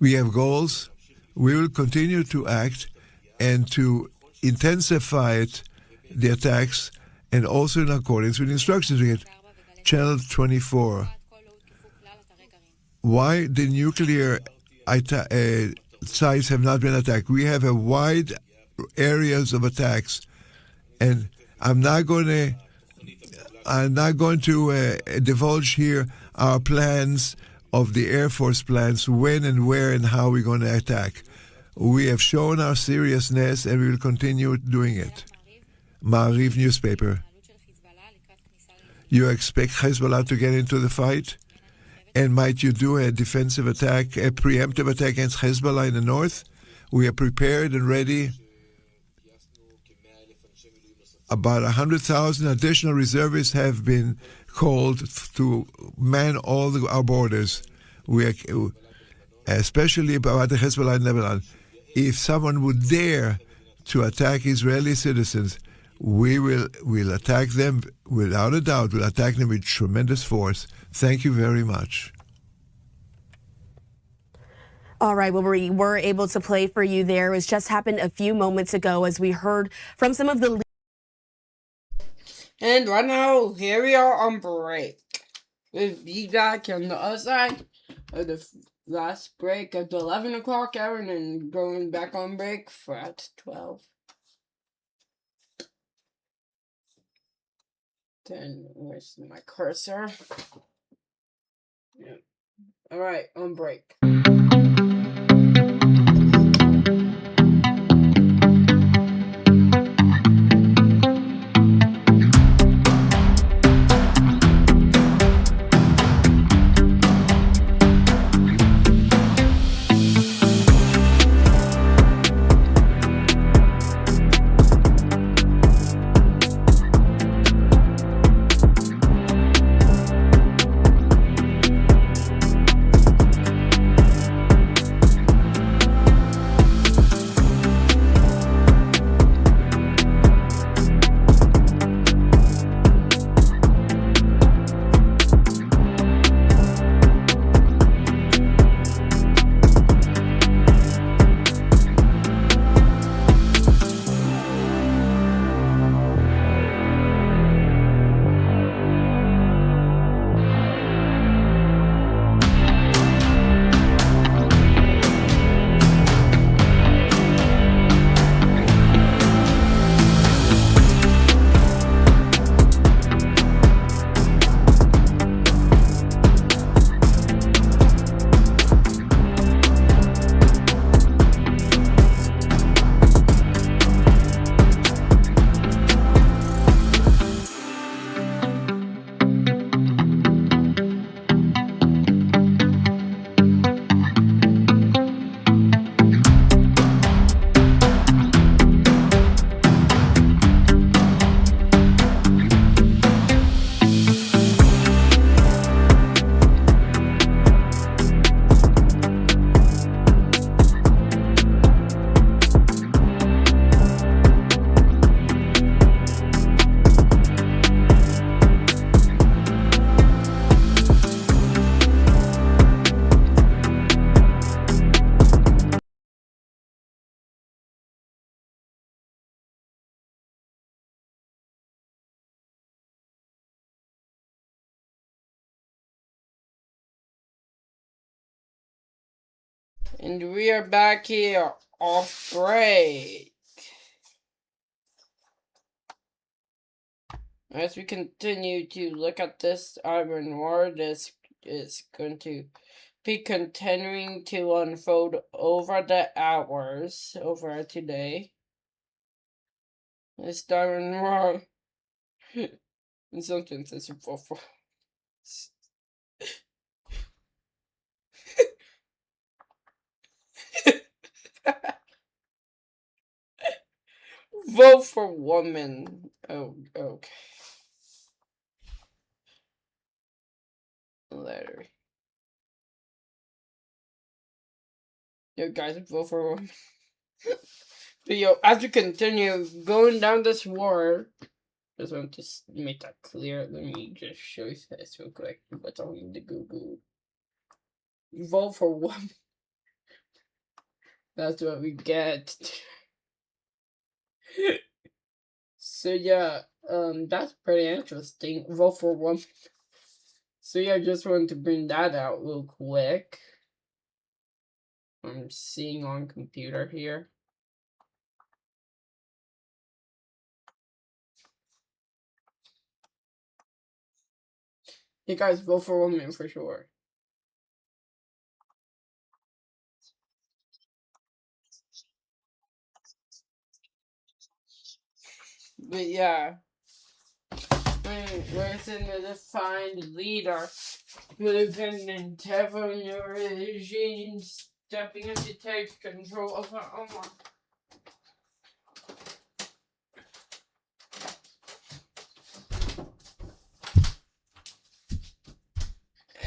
We have goals. We will continue to act and to intensify the attacks, and also in accordance with instructions. We get Channel 24. Why the nuclear sites have not been attacked? We have a wide areas of attacks, and I'm not going to divulge here our plans of the Air Force plans, when and where and how we're going to attack. We have shown our seriousness, and we will continue doing it. Ma'ariv newspaper. You expect Hezbollah to get into the fight? And might you do a defensive attack, a preemptive attack against Hezbollah in the north? We are prepared and ready. About 100,000 additional reservists have been called to man all our borders. We are, especially about the Hezbollah in Lebanon. If someone would dare to attack Israeli citizens, we'll attack them without a doubt. We'll attack them with tremendous force. Thank you very much. All right, well, we were able to play for you there. It was just happened a few moments ago as we heard from some of the... And right now, here we are on break. We'll be back on the other side of the last break at the 11 o'clock hour, and then going back on break for at 12. Then, where's my cursor? Yeah. All right, on break. And we are back here off break. As we continue to look at this Iron War, this is going to be continuing to unfold over the hours, over today. This Iron War is something that's vote for woman. Oh, okay. Letter. Yo, guys, vote for woman. But yo, as we continue going down this war, just want to make that clear. Let me just show you this real quick. What's on the Google? Vote for woman. That's what we get. So yeah, that's pretty interesting. Vote for woman. So yeah, I just wanted to bring that out real quick. I'm seeing on computer here. You guys vote for women for sure. But yeah, we're in the defined leader would have been in Tehran regime stepping in to take control of our own.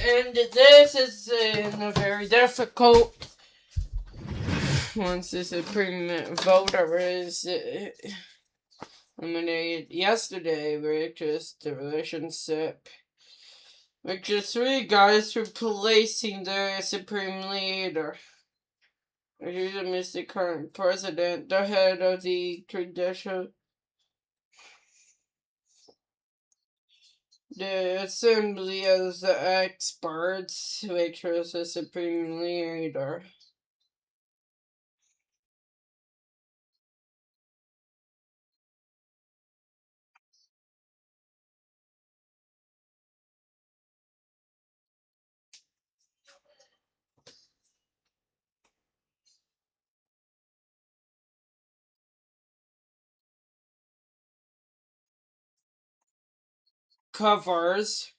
And this is in a very difficult once the Supreme Voter is eliminated yesterday, which is the relationship, which is three guys replacing the Supreme Leader, which is the current president, the head of the tradition. The assembly as the experts, which was the Supreme Leader. Covers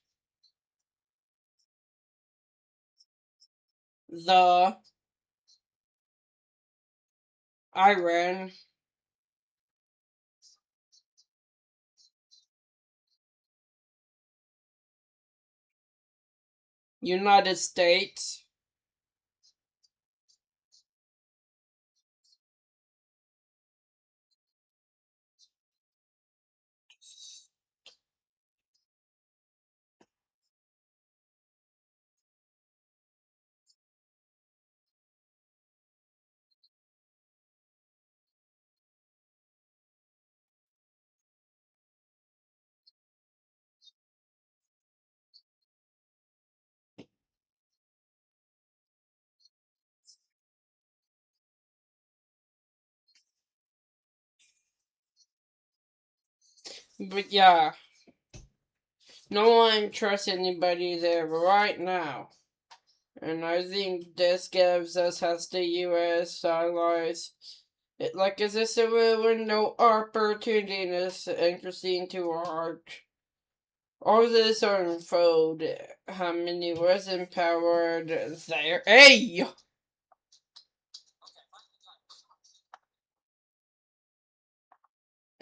the Iran, United States, but yeah, no one trusts anybody there right now. And I think this gives us as the US allies, is this a real window opportunity, and it's interesting to watch all this unfold. How many was empowered there? Hey!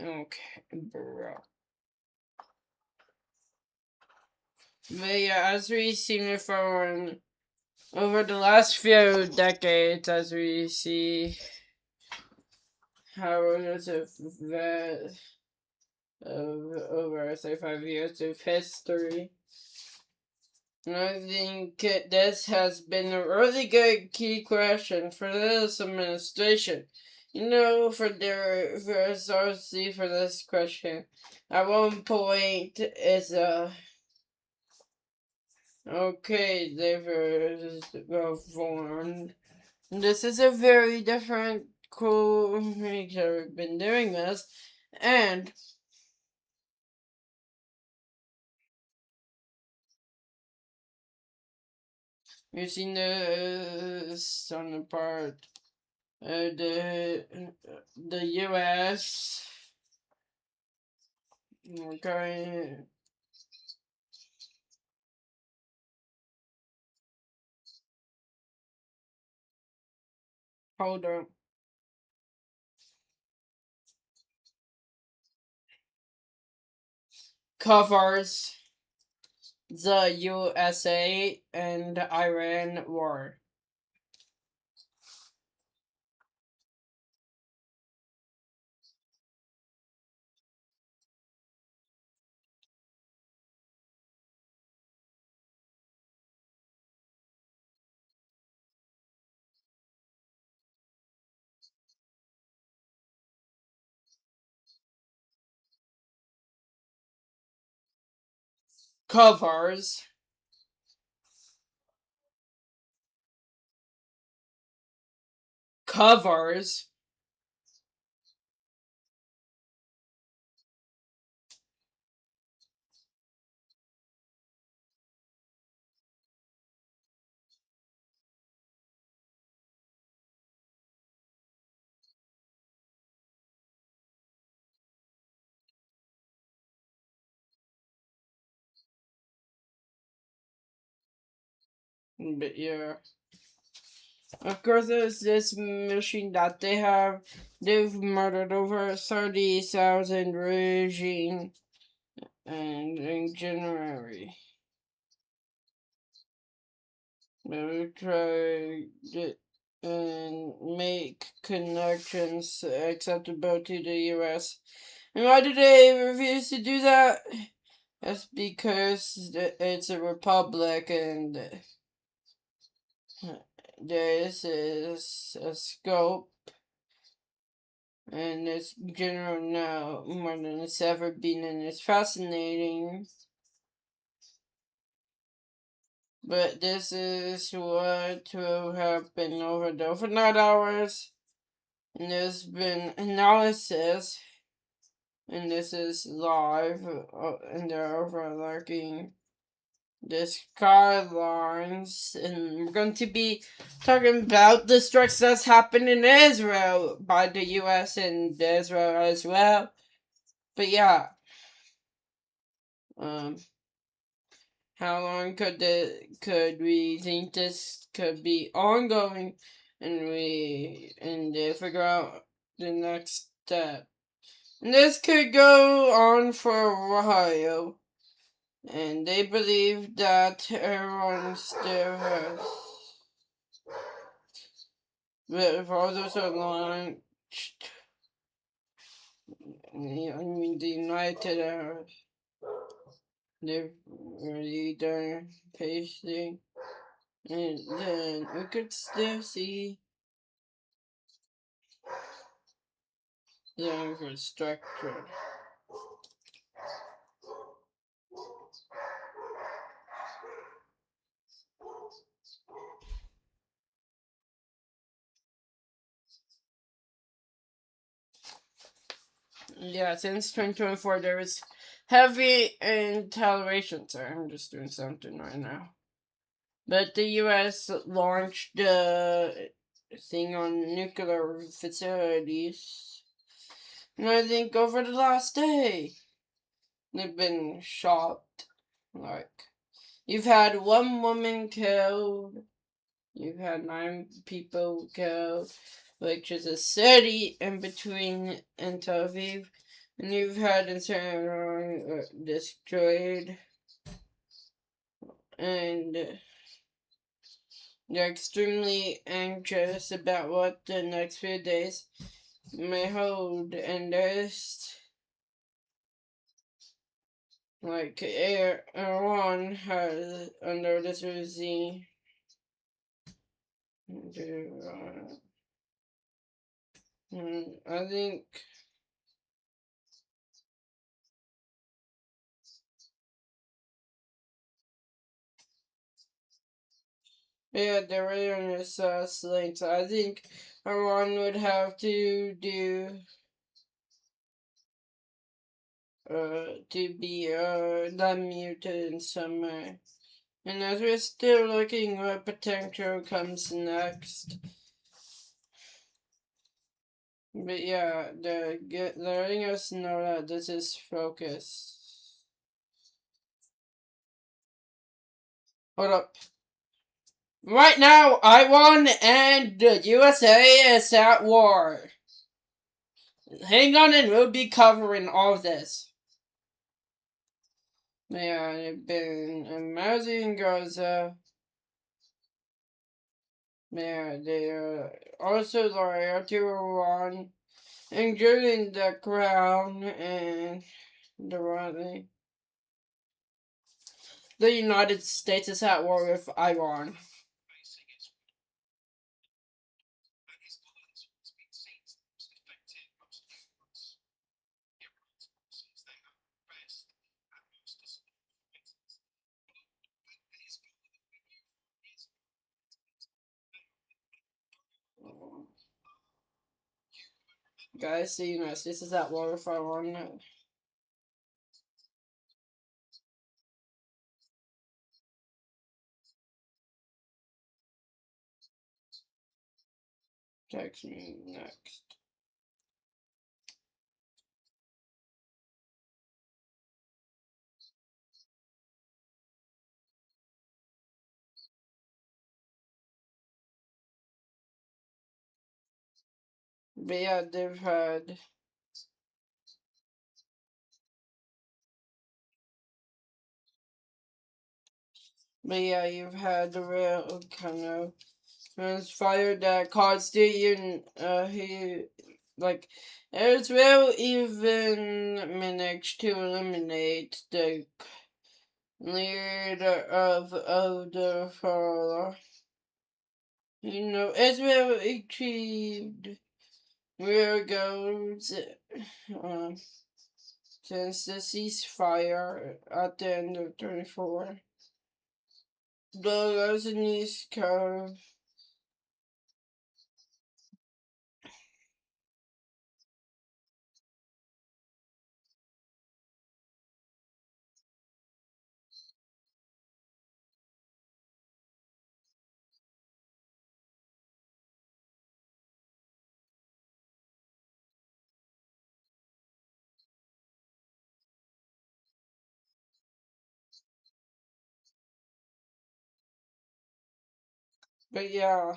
Okay, bro. But yeah, as we've seen it from over the last few decades, as we see how it's over, say, 5 years of history. And I think this has been a really good key question for this administration. For this question, at one point is okay, they were formed. This is a very different cool nature. We've been doing this, and we've seen this on the part of the U.S. Okay. Hold on. covers the USA and Iran war. Covers but yeah. Of course, there's this machine that they've murdered over 30,000 regime and in January. They would try and make connections acceptable to the US. And why do they refuse to do that? That's because it's a republic and this is a scope and it's general now more than it's ever been, and it's fascinating. But this is what will happen over the overnight hours, and there's been analysis, and this is live, and they're overlooking the skylines, and we're going to be talking about the strikes that's happened in Israel by the US and Israel as well. But yeah, how long could we think this could be ongoing, and they figure out the next step? And this could go on for a while, and they believe that everyone still has. But if all those are launched, I mean the United Arab, they've already done pasting. And then we could still see the infrastructure. Yeah, since 2024 there is heavy intoleration. Sorry, I'm just doing something right now. But the US launched the thing on nuclear facilities. And I think over the last day, they've been shot. Like, you've had one woman killed, you've had 9 people killed, which is a city in between in Tel Aviv, and you've had Tehran destroyed, and they're extremely anxious about what the next few days may hold, and there's like Iran has under this regime. I think yeah, the Iranian assassins. I think Iran would have to do to be unmuted in some way. And as we're still looking what potential comes next. But yeah, they're letting us know that this is focus. Hold up. Right now, Iran and the USA is at war. Hang on and we'll be covering all of this. Yeah, they've been amazing Gaza. Yeah, they are also loyal to Iran, including the Crown and the Raleigh. The United States is at war with Iran. Guys, the United States is at war with Iran. Text me next. But yeah, they've had. But yeah, you've had the real kind of fire that caused like Israel even managed to eliminate the leader of the Father. Israel achieved real goals since the ceasefire at the end of 24. The Lebanese curve. But yeah,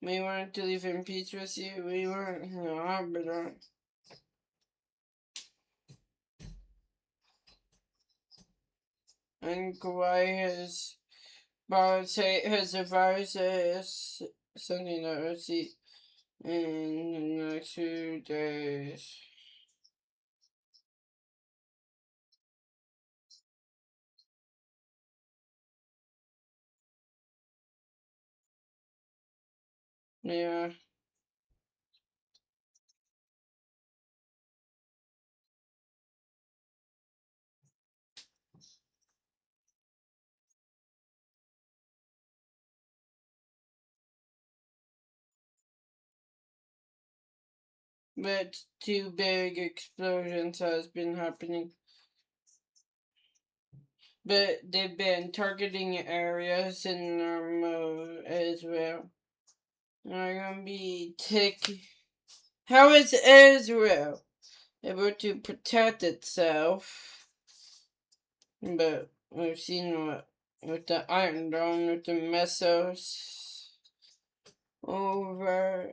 we wanted to live in peace with you. We weren't, but and Kauai has his advice is sending a receipt in the next few days. Yeah. But two big explosions has been happening. But they've been targeting areas in Israel. They're gonna be taking. How is Israel able to protect itself? But we've seen what with the Iron Dome, with the missiles over.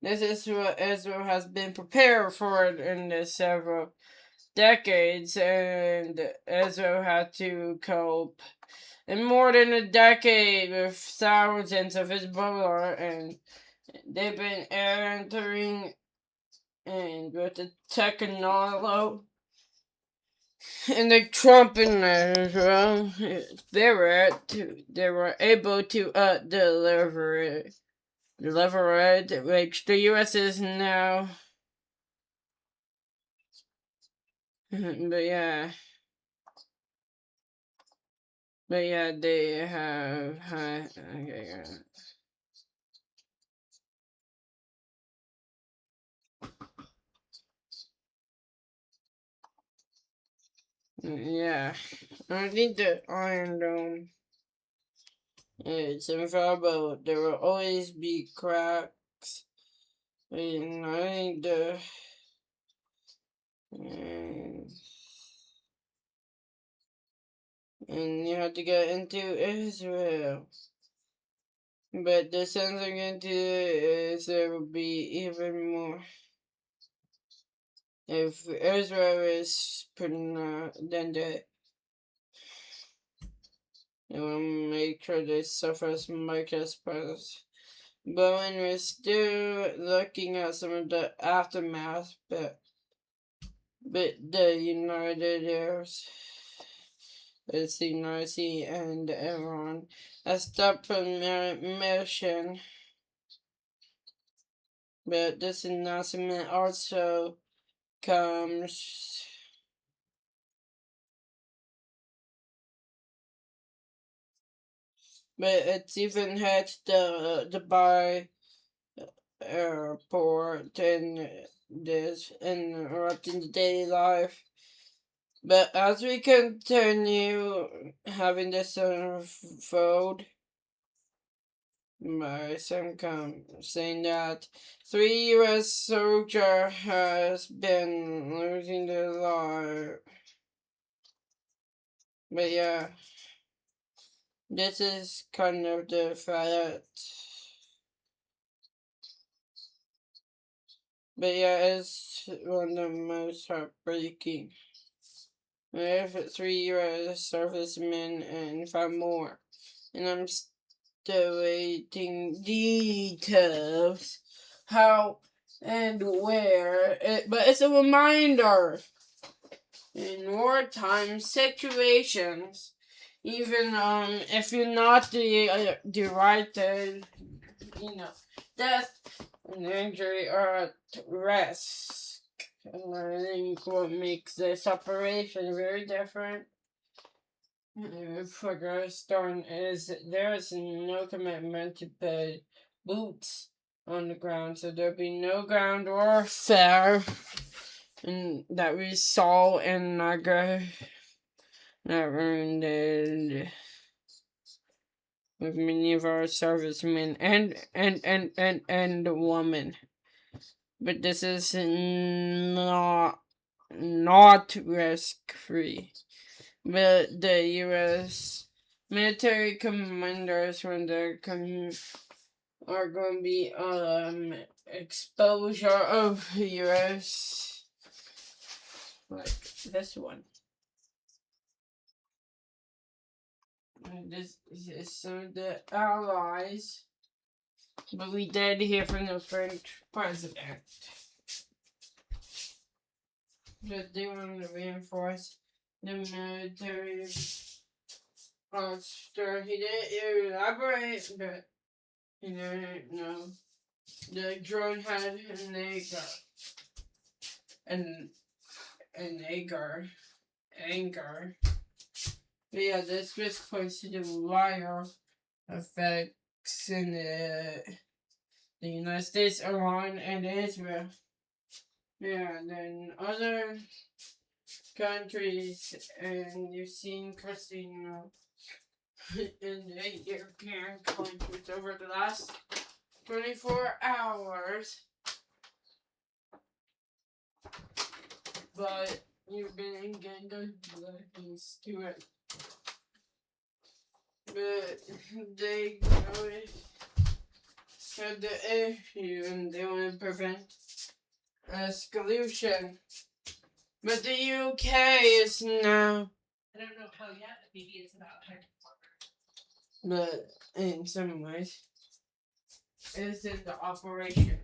This is what Israel has been prepared for in the several decades, and Israel had to cope in more than a decade with thousands of Hezbollah, and they've been entering and with the technology and the Trump in there as well. They were able to deliver it, which the U.S. is now. But yeah. But yeah, they have. Okay, yeah. I think the Iron Dome is infallible. There will always be cracks. And I think and you have to get into Israel. But the sense I'm going to do is there will be even more. If Israel is putting then they will make sure they suffer as much as possible. But when we're still looking at some of the aftermath, but the United Arabs, it's the United and Iran, a stop mission. But this announcement also comes but it's even had the Dubai airport and this interrupting the daily life. But as we continue having this unfold, by some saying that 3 U.S. soldier has been losing their life. But yeah, this is kind of the fact. But yeah, it's one of the most heartbreaking. With 3 U.S. servicemen and 5 more. And I'm still waiting details. How and where. But it's a reminder. In wartime situations, even if you're not the right death and injury or at risk. And I think what makes this operation very different for Stone is there is no commitment to put boots on the ground, so there'll be no ground warfare that we saw in Naga that wounded with many of our servicemen and women. But this is not risk free. But the U.S. military commanders, when they're are going to be exposure of U.S. like this one. And this is some of the allies, but we did hear from the French president that they want to reinforce the military posture. He didn't elaborate, but you know, the drone had an anchor. But yeah, this just points to the wire effects in the United States, Iran, and Israel. Yeah, then other countries, and you've seen Christina in the European countries over the last 24 hours. But you've been getting good things to it. But they had the issue and they want to prevent escalation. But the UK is now. I don't know how yet, but maybe it's about but in some ways, it's in the operation.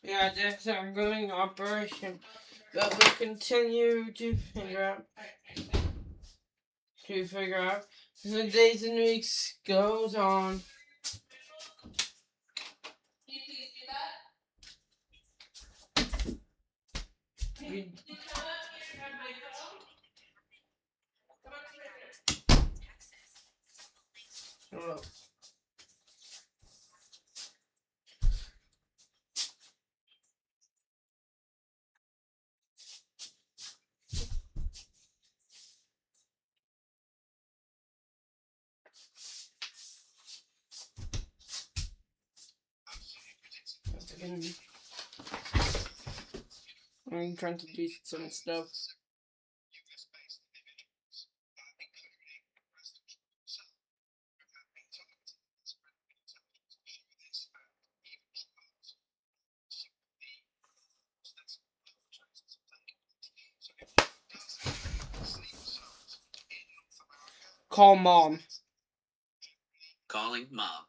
Yeah, that's an ongoing operation that will continue to figure out as the days and weeks goes on. Oh. I'm trying to do some stuff. Call mom. Calling mom.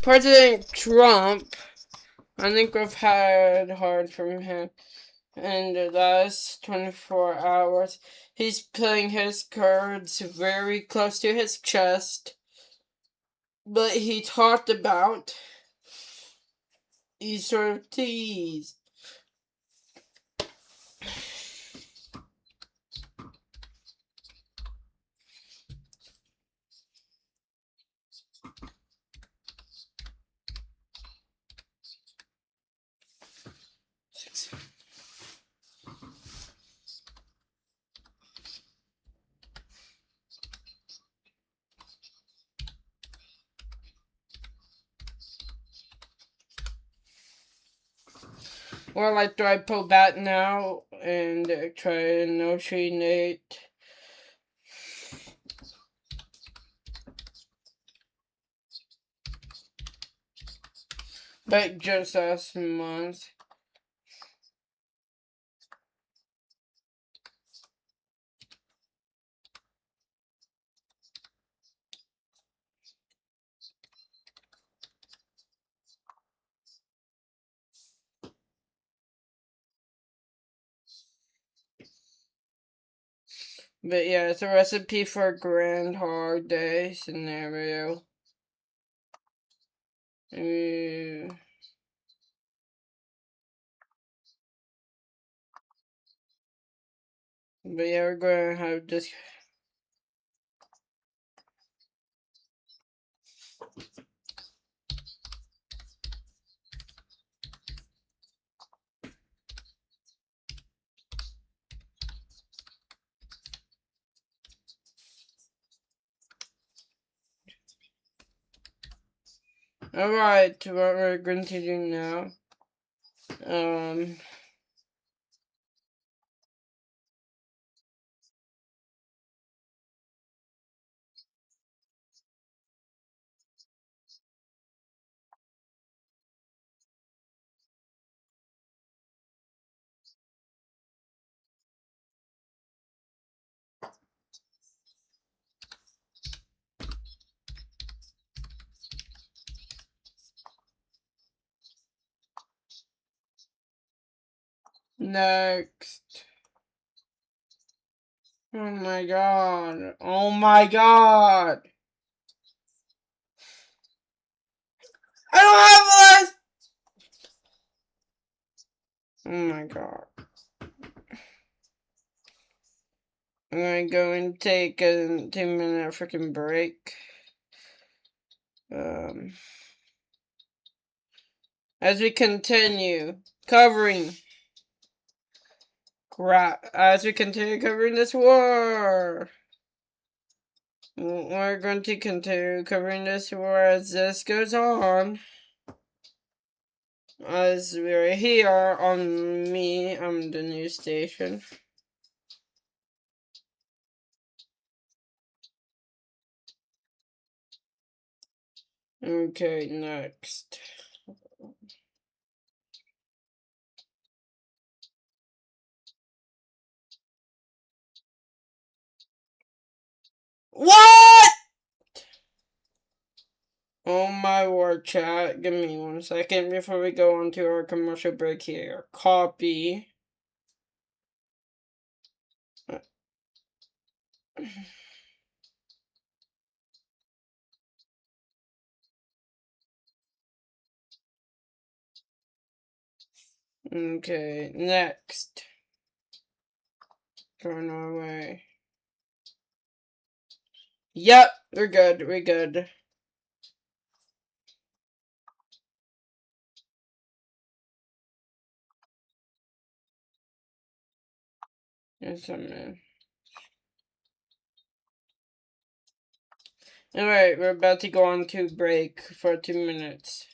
President Trump, I think we've had hard from him in the last 24 hours. He's putting his cards very close to his chest. But he talked about these sort of teas. Or like, do I pull back now and try to negotiate? But just last month. But yeah, it's a recipe for a grand hard day scenario. But yeah, we're going to have this. Alright, what we're going to do now. Next. Oh my god. Oh my god. I don't have less. Oh my god. I'm gonna go and take a 2-minute freaking break. As we continue covering this war. We're going to continue covering this war as this goes on. As we're here on the news station. Okay, next. What? Oh my word, chat. Give me 1 second before we go on to our commercial break here. Copy. Okay, next. Turn our way. Yep, we're good. Yes, I'm in. Alright, we're about to go on to break for 2 minutes.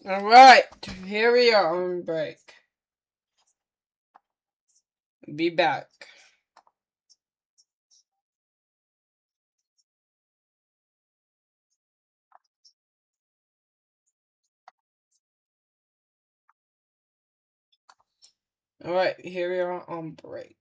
Alright, here we are on break. Be back. Alright, here we are on break.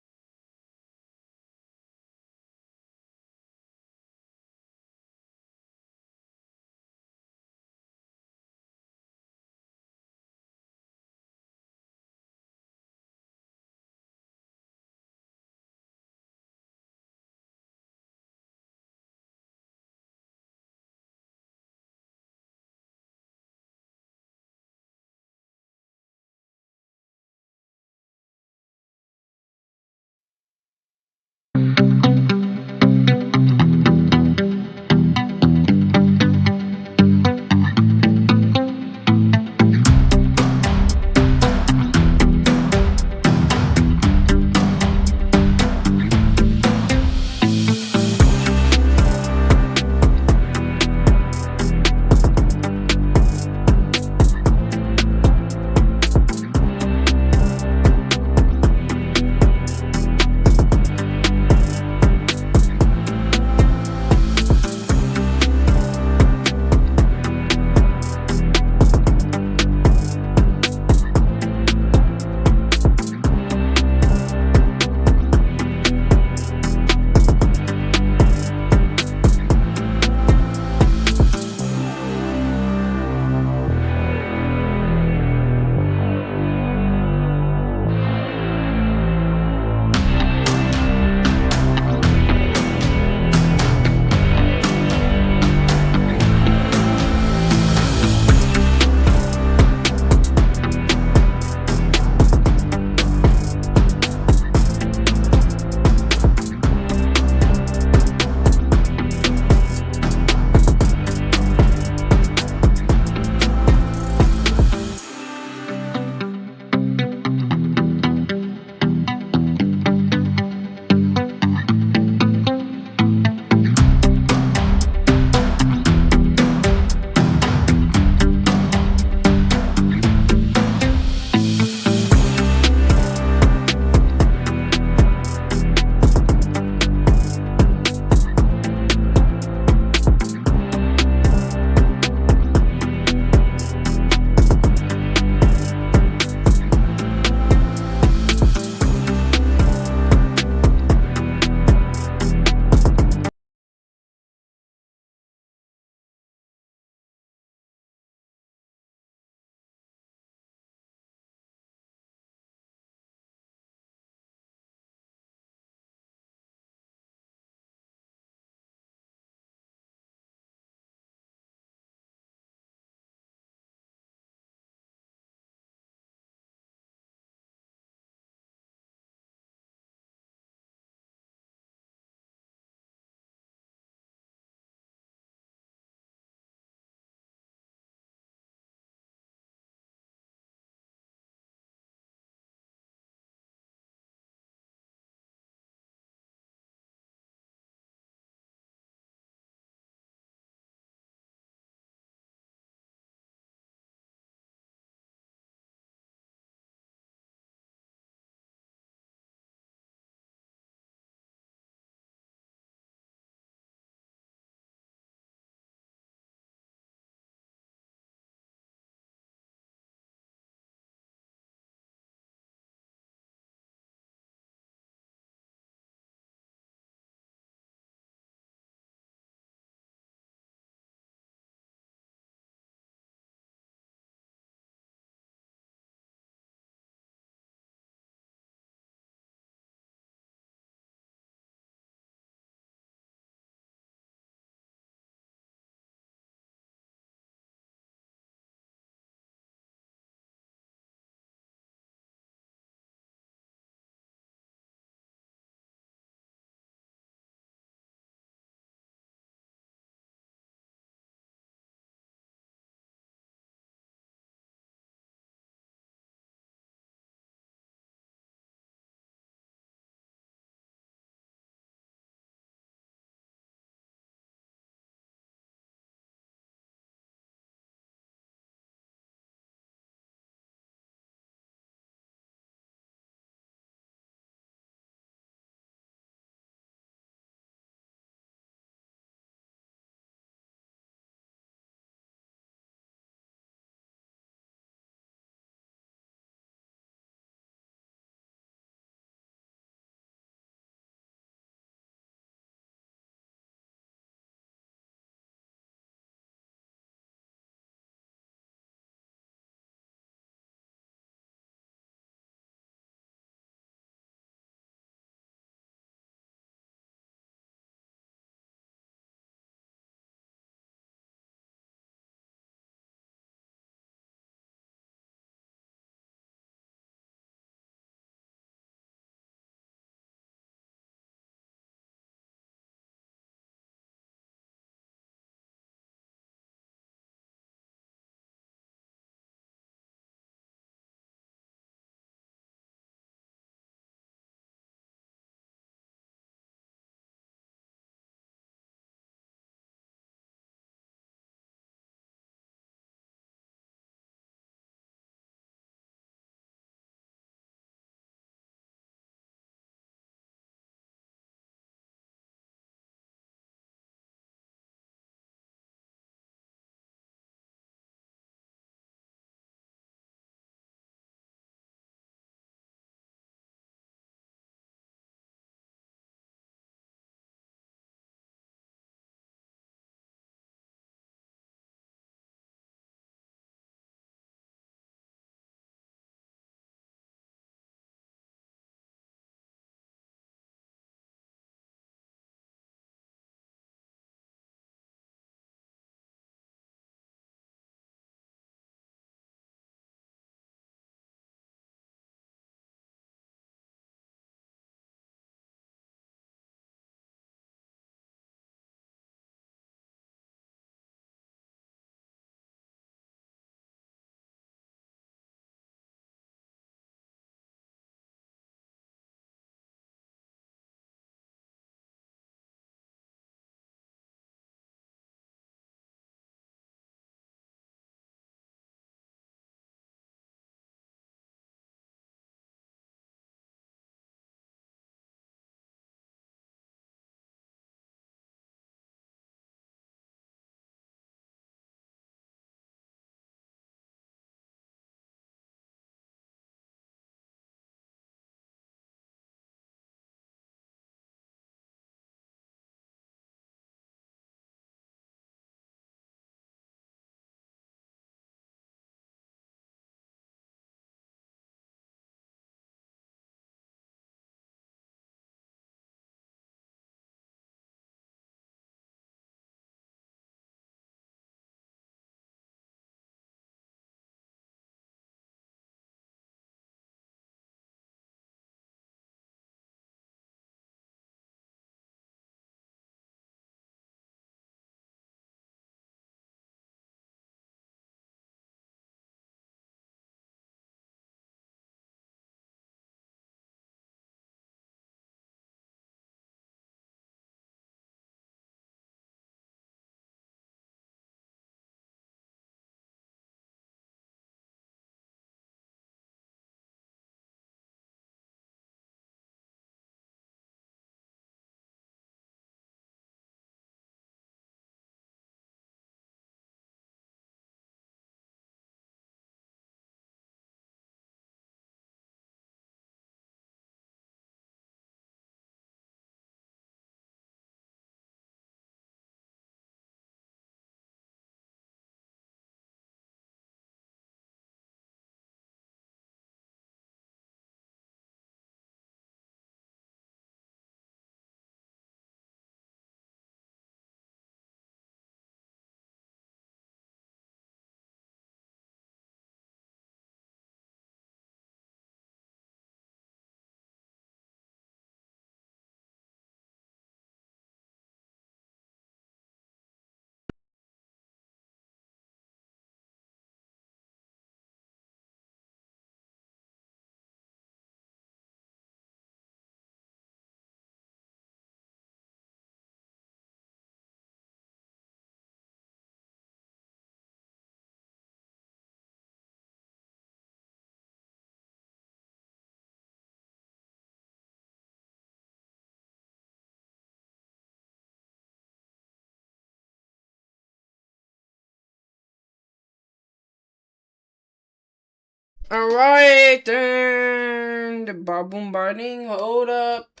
Alright, and bombarding. Hold up.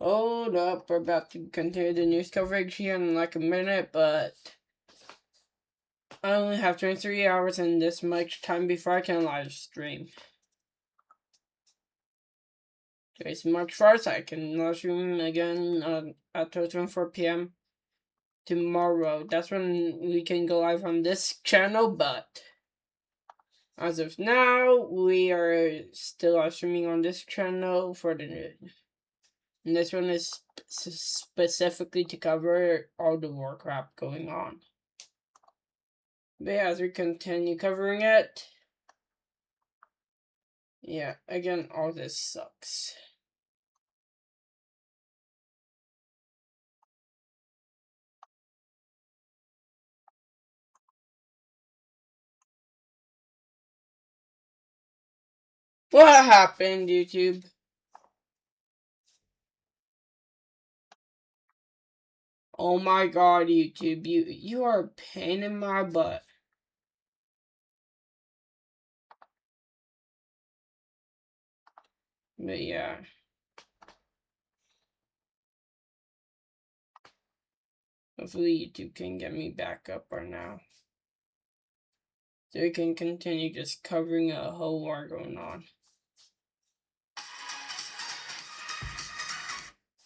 We're about to continue the news coverage here in like a minute, but I only have 23 hours and this much time before I can live stream. Today's March 1st, I can live stream again at 4 p.m. tomorrow. That's when we can go live on this channel, but as of now, we are still live streaming on this channel for the news. And this one is specifically to cover all the war crap going on. But yeah, as we continue covering it, yeah, again, all this sucks. What happened, YouTube? Oh my god, YouTube, you are a pain in my butt. But yeah. Hopefully YouTube can get me back up right now. So we can continue just covering a whole war going on.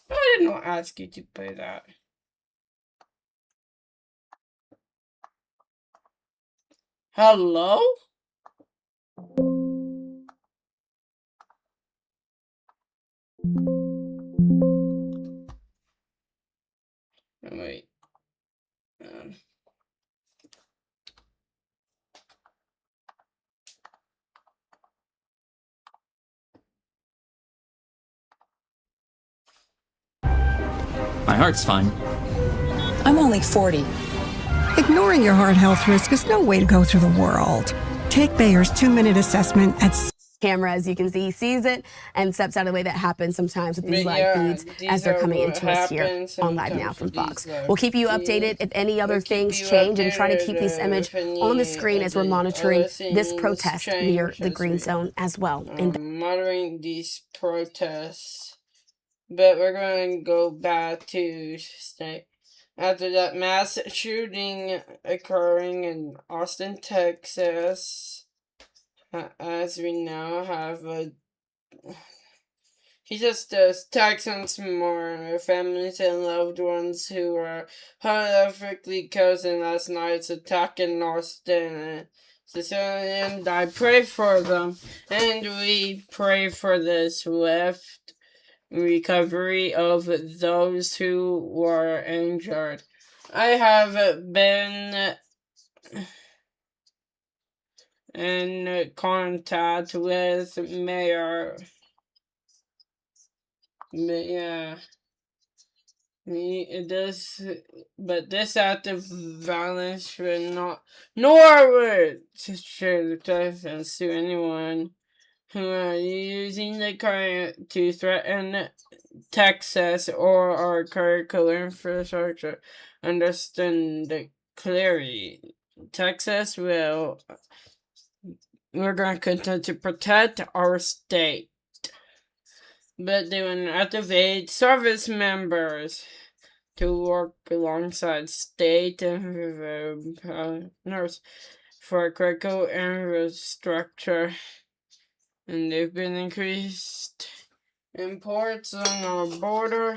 I did not ask you to play that. Hello? Wait. My heart's fine. I'm only 40. Ignoring your heart health risk is no way to go through the world. Take Bayer's 2-minute assessment at camera, as you can see, sees it and steps out of the way. That happens sometimes with these live feeds as they're coming into us here on Live Now from Fox. We'll keep you updated if any other things change and try to keep this image on the screen as we're monitoring this protest near the green zone as well. Monitoring these protests, but we're going to go back to state. After that mass shooting occurring in Austin, Texas, as we now have he just Texans more families and loved ones who were horrifically killed in last night's attack in Austin. And I pray for them, and we pray for the swift recovery of those who were injured. I have been in contact with Mayor. Yeah. But this act of violence should not, nor would should to anyone who are using the current to threaten Texas or our critical infrastructure. Understand clearly. Texas we're going to continue to protect our state. But they will activate service members to work alongside state and partners for critical infrastructure. And they've been increased imports on our border.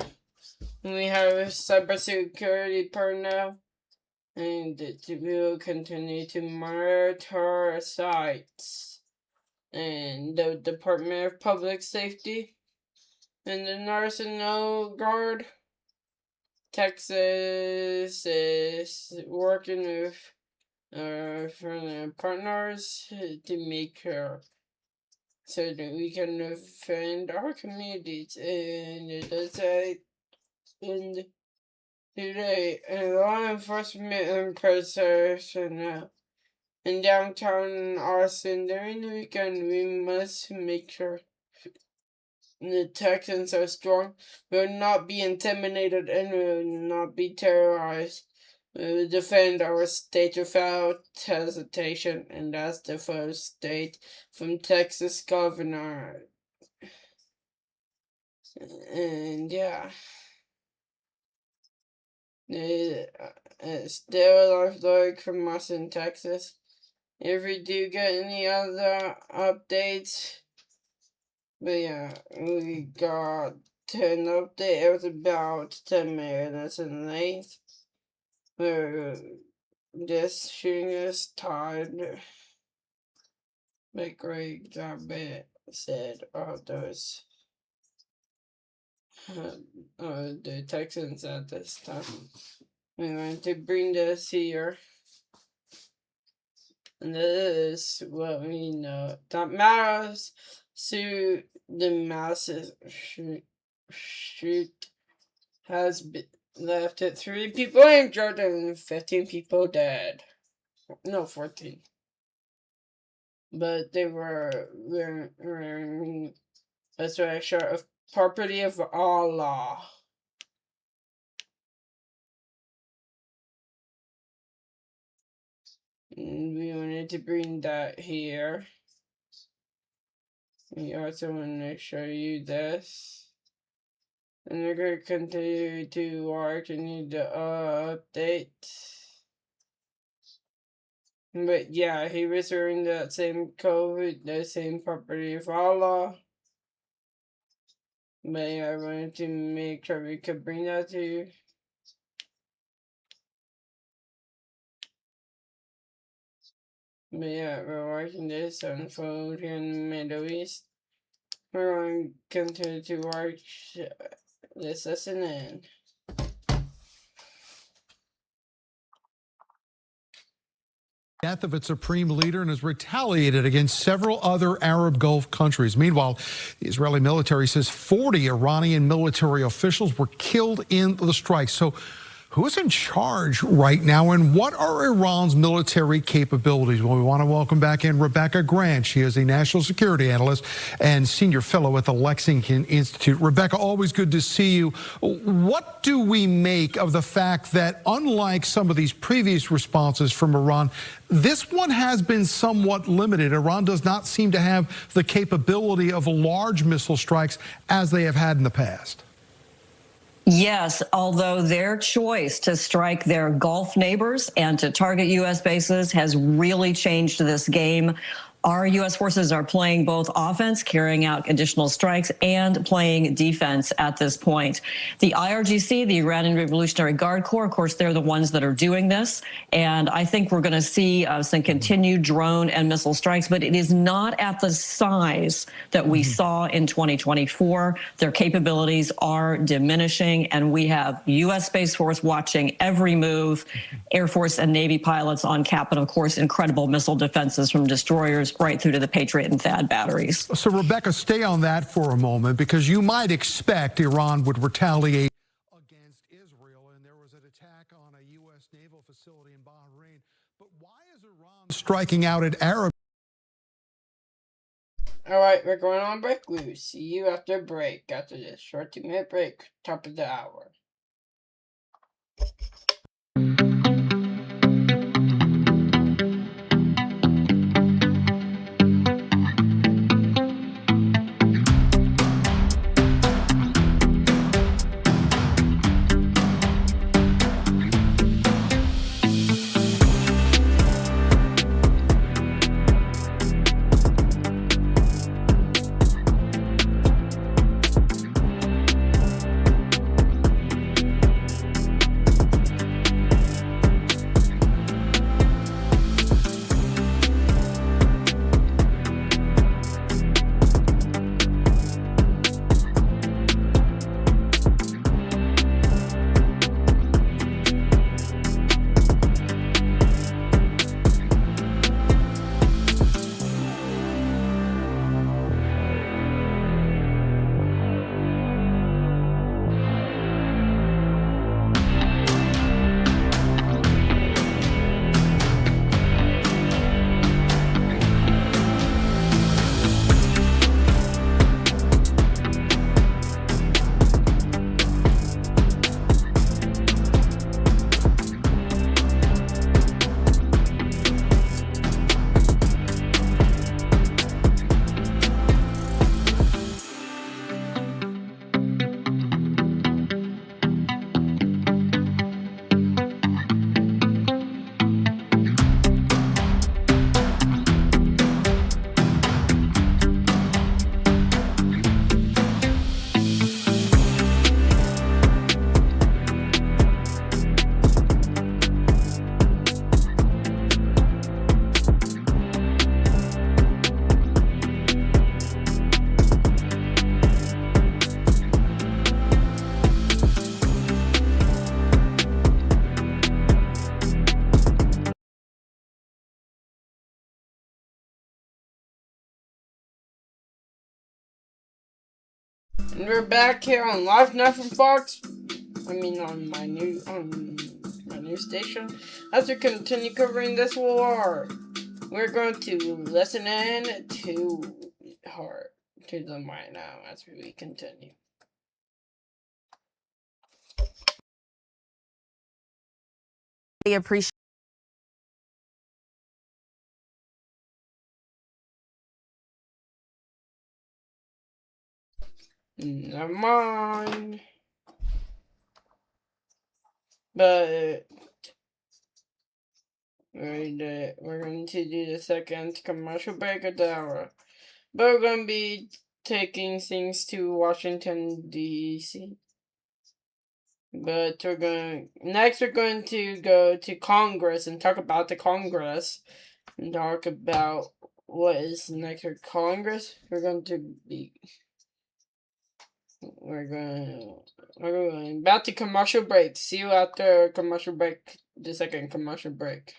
We have cybersecurity personnel, and we will continue to monitor our sites. And the Department of Public Safety and the National Guard, Texas is working with our partners to make sure so that we can defend our communities. And it does that in today, and law enforcement and personnel in downtown Austin during the weekend. We must make sure the Texans are strong, will not be intimidated, and will not be terrorized. We will defend our state without hesitation, and that's the first state from Texas governor. And yeah, it's still a life story from us in Texas. If we do get any other updates, but yeah, we got an update. It was about 10 minutes in length. This shooting is tied. Like Greg Zabit said, those the Texans at this time. We want to bring this here. And this is what we know. That matters to the masses. Shoot has been left at 3 people injured and 15 people dead. No, 14. But they were wearing a sweatshirt of property of Allah. And we wanted to bring that here. We also want to show you this. And we're going to continue to watch and need the update. But yeah, he was wearing that same coat, the same property of Allah. But yeah, I wanted to make sure we could bring that to you. But yeah, we're watching this unfold here in the Middle East. We're going to continue to watch this SNN. Death of its supreme leader and has retaliated against several other Arab Gulf countries. Meanwhile, the Israeli military says 40 Iranian military officials were killed in the strike. So who's in charge right now, and what are Iran's military capabilities? Well, we want to welcome back in Rebecca Grant. She is a national security analyst and senior fellow at the Lexington Institute. Rebecca, always good to see you. What do we make of the fact that, unlike some of these previous responses from Iran, this one has been somewhat limited? Iran does not seem to have the capability of large missile strikes as they have had in the past. Yes, although their choice to strike their Gulf neighbors and to target U.S. bases has really changed this game. Our U.S. forces are playing both offense, carrying out additional strikes, and playing defense at this point. The IRGC, the Iranian Revolutionary Guard Corps, of course, they're the ones that are doing this. And I think we're going to see some continued drone and missile strikes, but it is not at the size that we saw in 2024. Their capabilities are diminishing, and we have U.S. Space Force watching every move, Air Force and Navy pilots on cap, and of course, incredible missile defenses from destroyers right through to the Patriot and THAAD batteries. So, Rebecca, stay on that for a moment, because you might expect Iran would retaliate against Israel, and there was an attack on a U.S. naval facility in Bahrain. But why is Iran striking out at Arab? All right, we're going on break. We will see you after break, after this short 2-minute break, top of the hour. And we're back here on LiveNOW from Fox. I mean, on my new station. As we continue covering this war, we're going to listen in to them right now as we continue. I appreciate. Never mind. But we're going to do the second commercial break of the hour. But we're going to be taking things to Washington, D.C. But we're going to go to Congress and talk about the Congress. And talk about what is next for Congress. We're going back to commercial break. See you after commercial break, the second commercial break.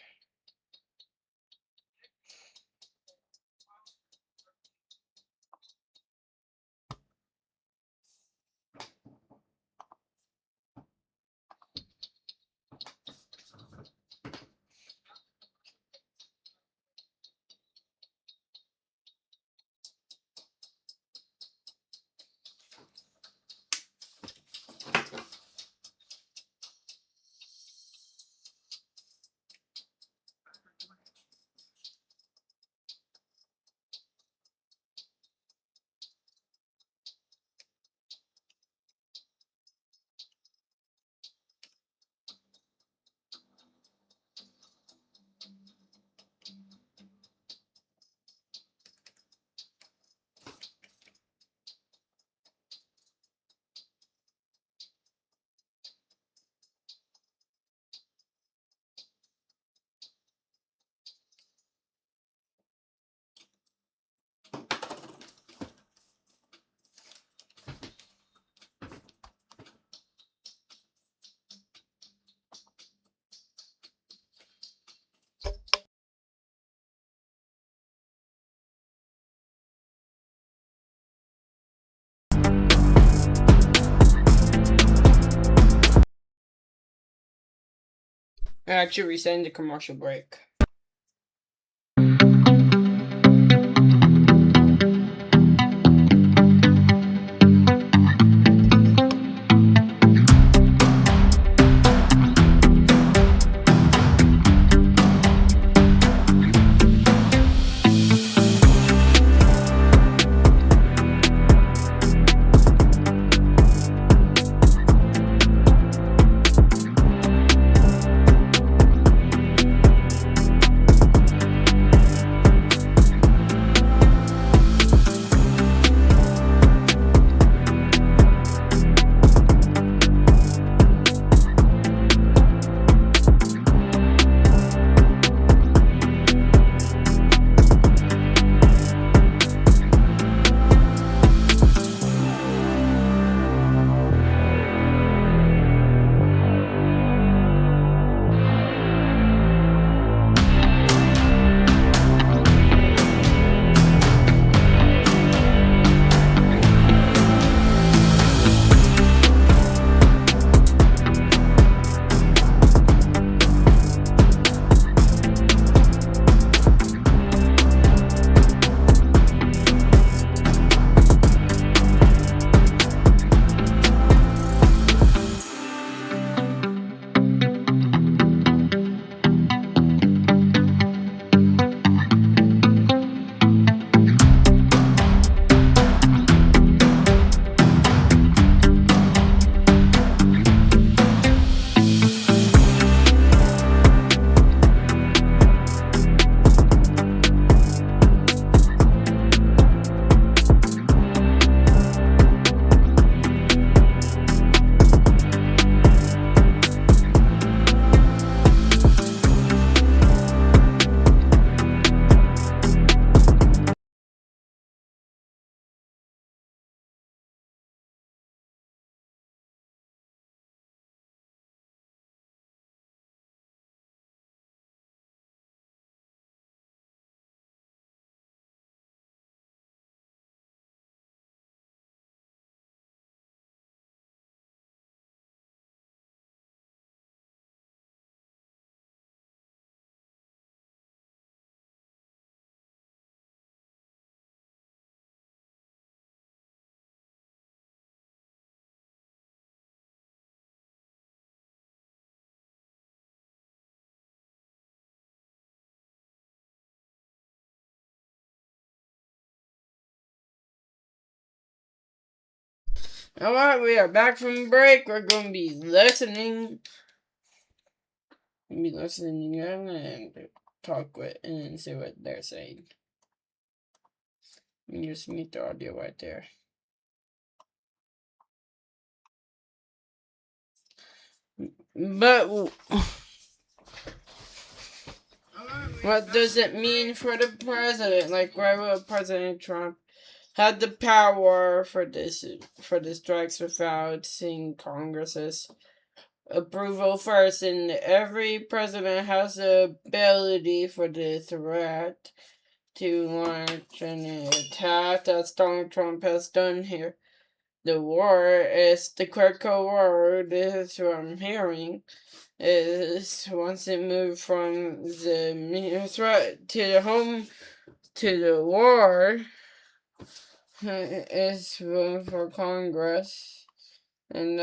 Actually, we send the commercial break. Alright, we are back from break. We're going to be listening. Again and talk with and see what they're saying. You just mute the audio right there. But what does it mean for the president? Like, why would President Trump have the power for the strikes without seeing Congress's approval first? And every president has the ability for the threat to launch an attack, as Donald Trump has done here. The war is the critical word, is what I'm hearing, is once it moved from the threat to the home to the war, is for Congress, and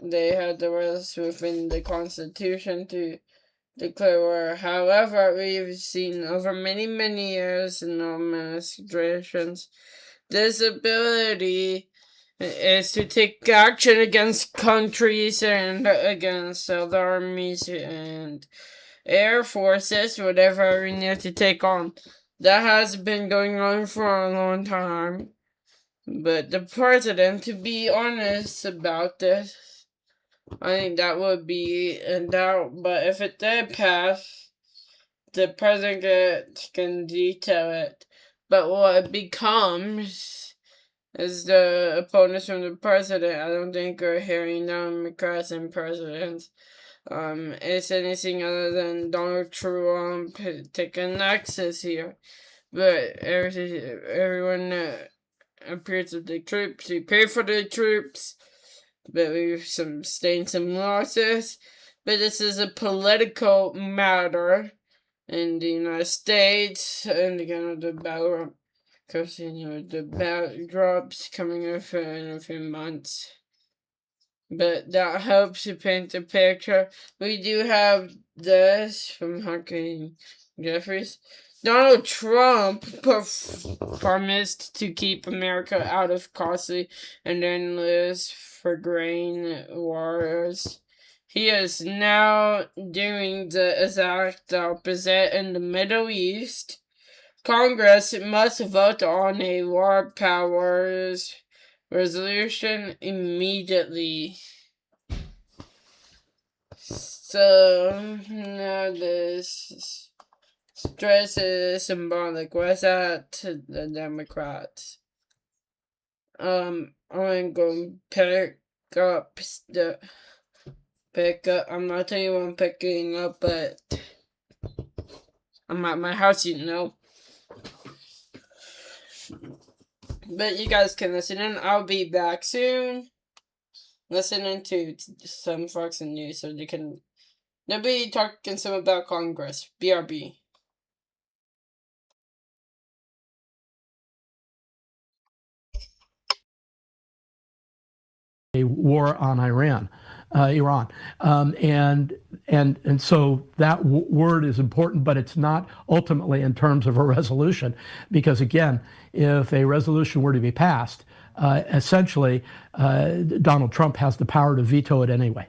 they had the rest within the Constitution to declare war. However, we've seen over many, many years in administrations, this ability is to take action against countries and against other armies and air forces, whatever we need to take on. That has been going on for a long time. But the president, to be honest about this, I think that would be in doubt. But if it did pass, the president can veto it. But what it becomes is the opponents from the president. I don't think we're hearing Democrats and presidents. It's anything other than Donald Trump taking access here. But everyone appears to the troops. We pay for the troops, but we've sustained some losses. But this is a political matter in the United States, and again, the battle, because the backdrops coming up in a few months. But that helps to paint the picture. We do have this from Hakeem Jeffries. Donald Trump promised to keep America out of costly and endless for grain wars. He is now doing the exact opposite in the Middle East. Congress must vote on a war powers resolution immediately. So now this stress is symbolic. What's that to the Democrats? I'm gonna pick up. I'm not telling you what I'm picking up, but I'm at my house, But you guys can listen in. I'll be back soon. Listening to some Fox and News, so they'll be talking some about Congress. BRB. A war on Iran, and so that word is important, but it's not ultimately in terms of a resolution, because again, if a resolution were to be passed, essentially Donald Trump has the power to veto it anyway.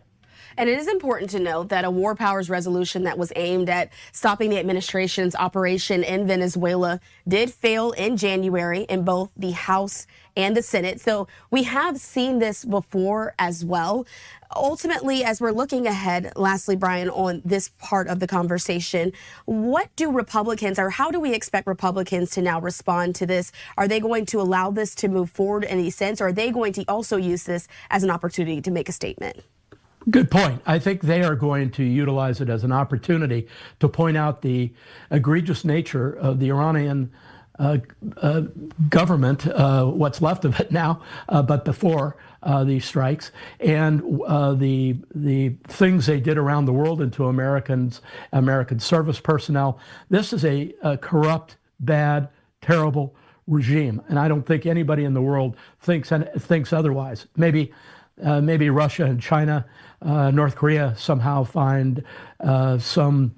And it is important to note that a war powers resolution that was aimed at stopping the administration's operation in Venezuela did fail in January in both the House and the Senate. So we have seen this before as well. Ultimately, as we're looking ahead, lastly, Brian, on this part of the conversation, what do Republicans, or how do we expect Republicans to now respond to this? Are they going to allow this to move forward in any sense, or are they going to also use this as an opportunity to make a statement? Good point. I think they are going to utilize it as an opportunity to point out the egregious nature of the Iranian government, what's left of it now, but before these strikes, and the things they did around the world and to American service personnel. This is a corrupt, bad, terrible regime, and I don't think anybody in the world thinks otherwise. Maybe Russia and China, North Korea somehow find some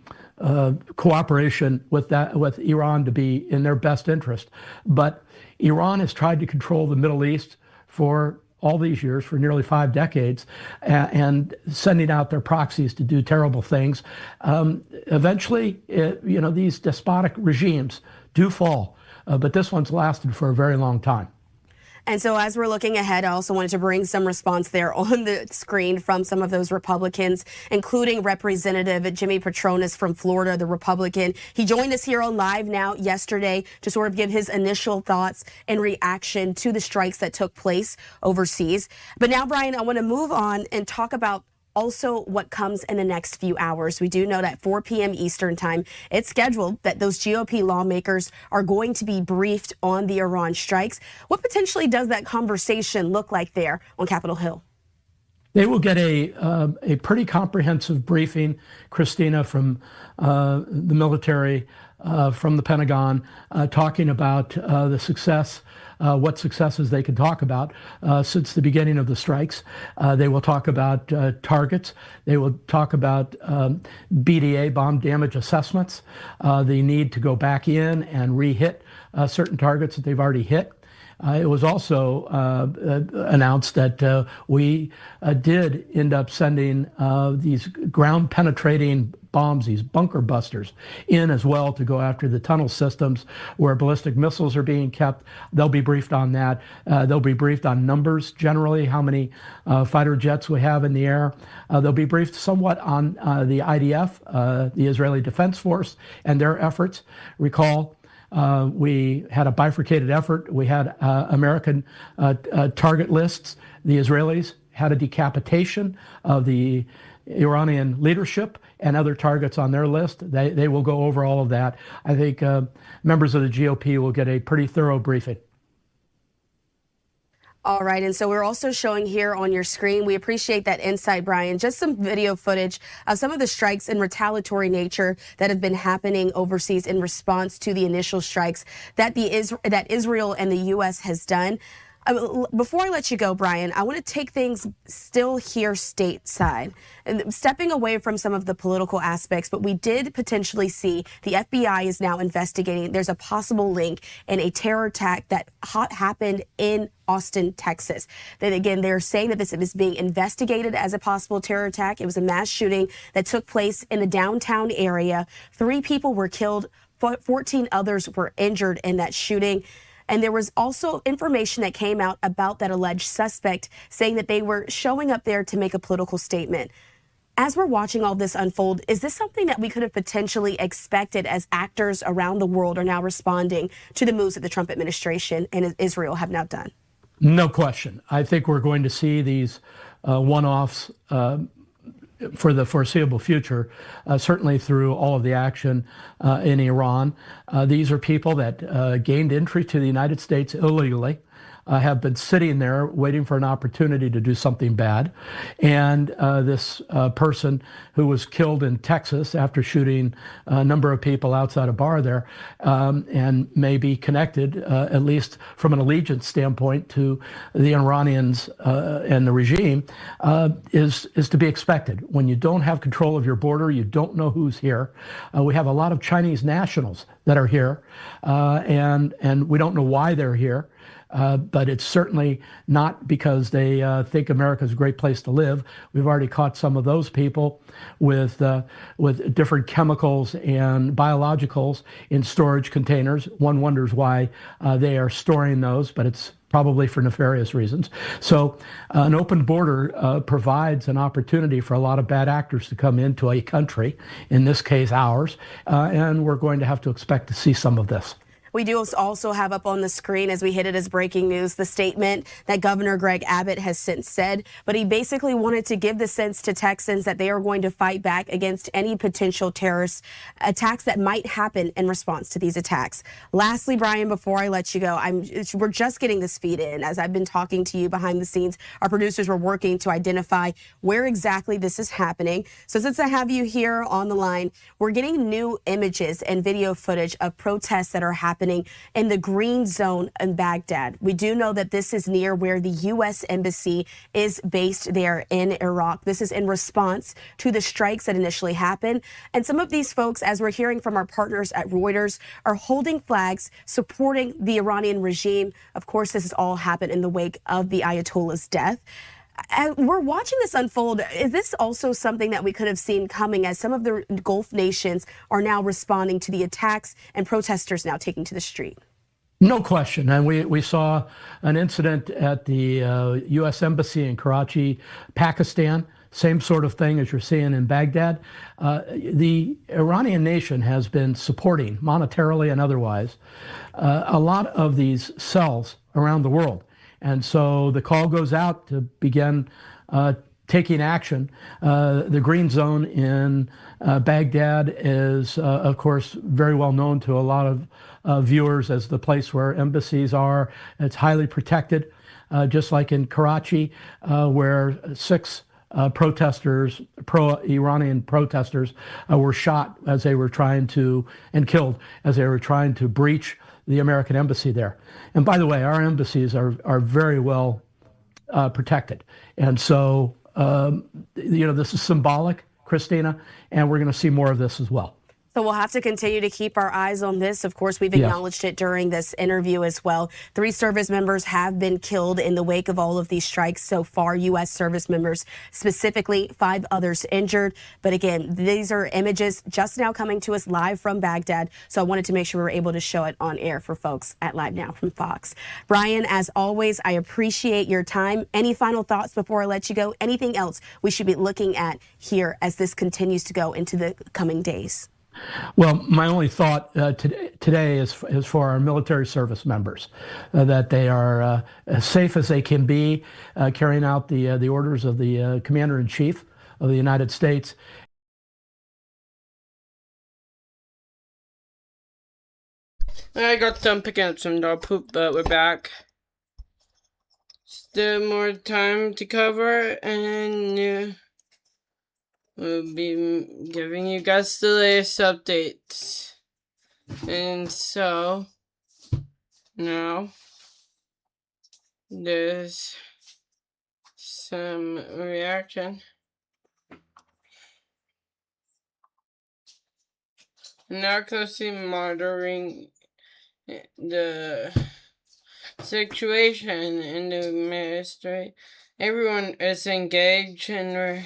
cooperation with Iran to be in their best interest. But Iran has tried to control the Middle East for all these years, for nearly 5 decades, and sending out their proxies to do terrible things. Eventually, these despotic regimes do fall, but this one's lasted for a very long time. And so as we're looking ahead, I also wanted to bring some response there on the screen from some of those Republicans, including Representative Jimmy Patronis from Florida, the Republican. He joined us here on Live Now yesterday to sort of give his initial thoughts and reaction to the strikes that took place overseas. But now, Brian, I want to move on and talk about also what comes in the next few hours. We do know that 4 p.m. Eastern time, it's scheduled that those GOP lawmakers are going to be briefed on the Iran strikes. What potentially does that conversation look like there on Capitol Hill? They will get a pretty comprehensive briefing, Christina, from the military, from the Pentagon, talking about the success, what successes they can talk about since the beginning of the strikes. They will talk about targets. They will talk about BDA, bomb damage assessments, the need to go back in and re-hit certain targets that they've already hit. It was also announced that we did end up sending these ground-penetrating bombs, these bunker busters, in as well to go after the tunnel systems where ballistic missiles are being kept. They'll be briefed on that. They'll be briefed on numbers, generally, how many fighter jets we have in the air. They'll be briefed somewhat on the IDF, the Israeli Defense Force, and their efforts. Recall, we had a bifurcated effort. We had American target lists. The Israelis had a decapitation of the Iranian leadership and other targets on their list. They will go over all of that. I think members of the GOP will get a pretty thorough briefing. All right, and so we're also showing here on your screen, we appreciate that insight, Brian, just some video footage of some of the strikes in retaliatory nature that have been happening overseas in response to the initial strikes that Israel and the U.S. has done. Before I let you go, Brian, I want to take things still here stateside, and stepping away from some of the political aspects, but we did potentially see the FBI is now investigating. There's a possible link in a terror attack that happened in Austin, Texas. Then again, they're saying that this is being investigated as a possible terror attack. It was a mass shooting that took place in the downtown area. 3 people were killed, 14 others were injured in that shooting. And there was also information that came out about that alleged suspect saying that they were showing up there to make a political statement. As we're watching all this unfold, is this something that we could have potentially expected as actors around the world are now responding to the moves that the Trump administration and Israel have now done? No question. I think we're going to see these one-offs for the foreseeable future, certainly through all of the action in Iran. These are people that gained entry to the United States illegally, have been sitting there waiting for an opportunity to do something bad. And this person who was killed in Texas after shooting a number of people outside a bar there, and may be connected, at least from an allegiance standpoint, to the Iranians and the regime, is to be expected. When you don't have control of your border, you don't know who's here. We have a lot of Chinese nationals that are here, and we don't know why they're here. But it's certainly not because they think America's a great place to live. We've already caught some of those people with different chemicals and biologicals in storage containers. One wonders why they are storing those, but it's probably for nefarious reasons. So an open border provides an opportunity for a lot of bad actors to come into a country, in this case ours, and we're going to have to expect to see some of this. We do also have up on the screen, as we hit it as breaking news, the statement that Governor Greg Abbott has since said, but he basically wanted to give the sense to Texans that they are going to fight back against any potential terrorist attacks that might happen in response to these attacks. Lastly, Brian, before I let you go, we're just getting this feed in. As I've been talking to you behind the scenes, our producers were working to identify where exactly this is happening. So since I have you here on the line, we're getting new images and video footage of protests that are happening happening in the green zone in Baghdad. We do know that this is near where the U.S. Embassy is based there in Iraq. This is in response to the strikes that initially happened. And some of these folks, as we're hearing from our partners at Reuters, are holding flags supporting the Iranian regime. Of course, this has all happened in the wake of the Ayatollah's death. We're watching this unfold. Is this also something that we could have seen coming as some of the Gulf nations are now responding to the attacks and protesters now taking to the street? No question. And we saw an incident at the U.S. Embassy in Karachi, Pakistan. Same sort of thing as you're seeing in Baghdad. The Iranian nation has been supporting, monetarily and otherwise, a lot of these cells around the world. And so the call goes out to begin taking action. The green zone in Baghdad is, of course, very well known to a lot of viewers as the place where embassies are. It's highly protected, just like in Karachi, where 6 protesters, pro-Iranian protesters, were shot as they were trying to, and killed as they were trying to breach the American embassy there. And by the way, our embassies are very well protected. And so, this is symbolic, Christina, and we're going to see more of this as well. So we'll have to continue to keep our eyes on this. Of course, we've acknowledged it during this interview as well. 3 service members have been killed in the wake of all of these strikes so far, U.S. service members specifically, 5 others injured. But again, these are images just now coming to us live from Baghdad. So I wanted to make sure we were able to show it on air for folks at Live Now from Fox. Brian, as always, I appreciate your time. Any final thoughts before I let you go? Anything else we should be looking at here as this continues to go into the coming days? Well, my only thought today is for our military service members, that they are as safe as they can be, carrying out the orders of the Commander-in-Chief of the United States. I got done picking up some dog poop, but we're back. Still more time to cover, and we'll be giving you guys the latest updates. And so, now, there's some reaction. Now closely monitoring the situation in the ministry. Everyone is engaged, and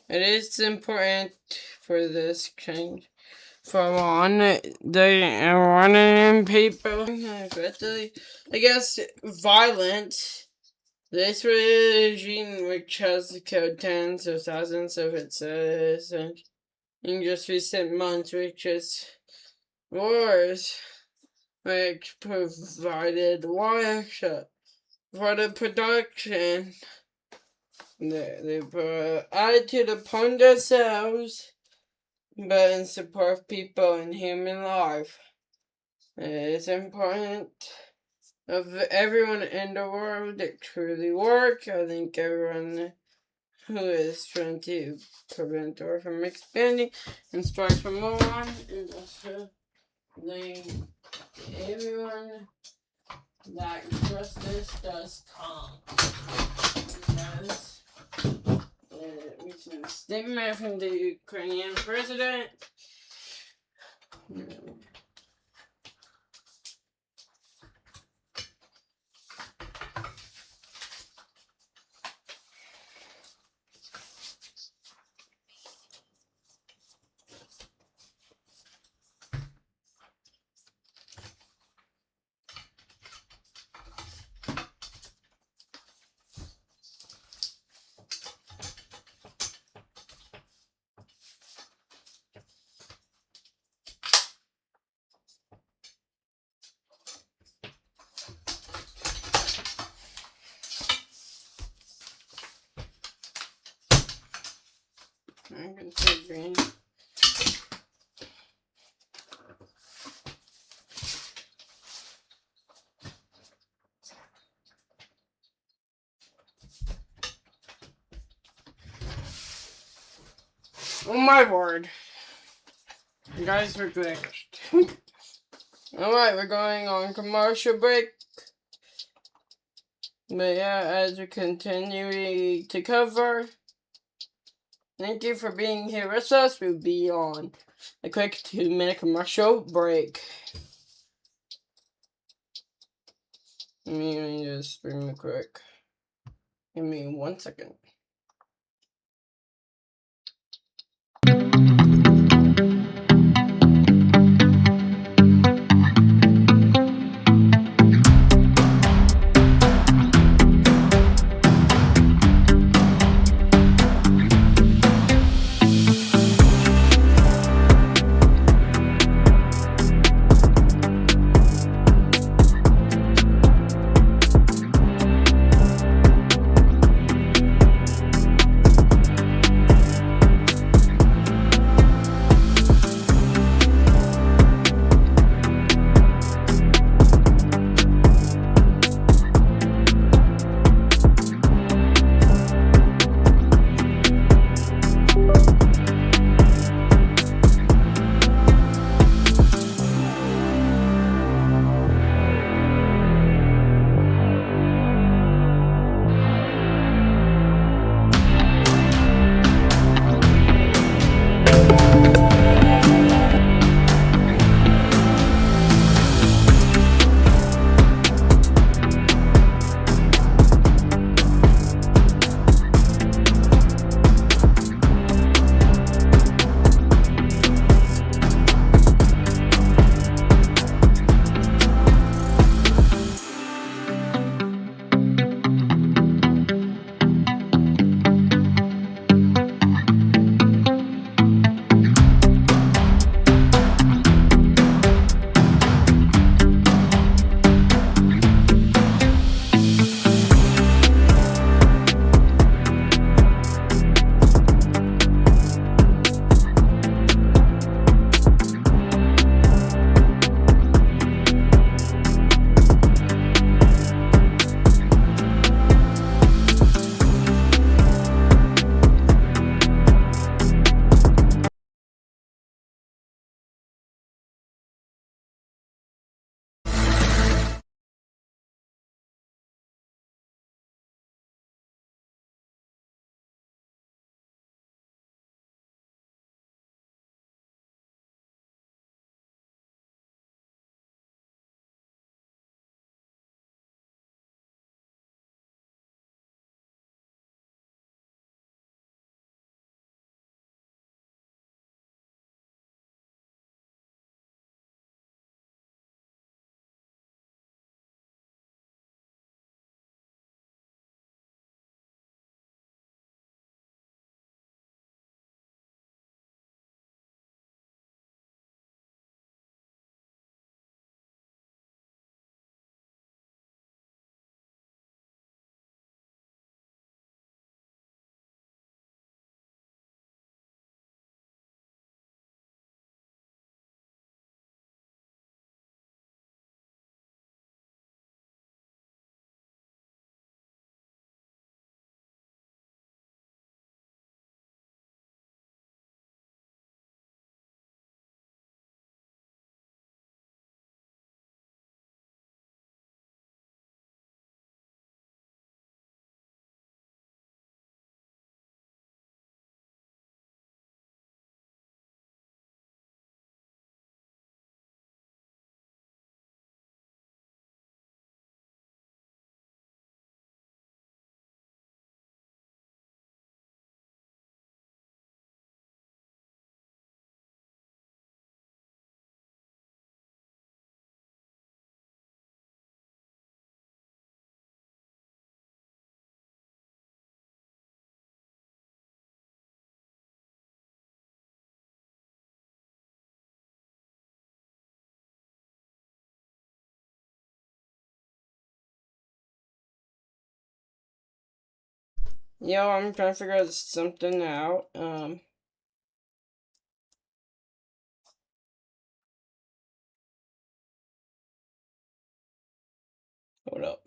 it is important for this change. For one, the Iranian people, especially, I guess, violent. This regime, which has killed tens of thousands of its citizens in just recent months, which is wars, which provided worship for the production. They put attitude upon themselves, but in support of people and human life. It is important of everyone in the world that truly work. I think everyone who is trying to prevent war from expanding and strive for more, and also everyone that justice does come. Because recent statement from the Ukrainian president. I can see green. Oh my word. You guys are glitched. Alright, we're going on commercial break. But yeah, as we continue to cover, thank you for being here with us. We'll be on a quick 2-minute commercial break. Let me just stream it quick. Give me 1 second. Yo, I'm trying to figure out something out. Hold up.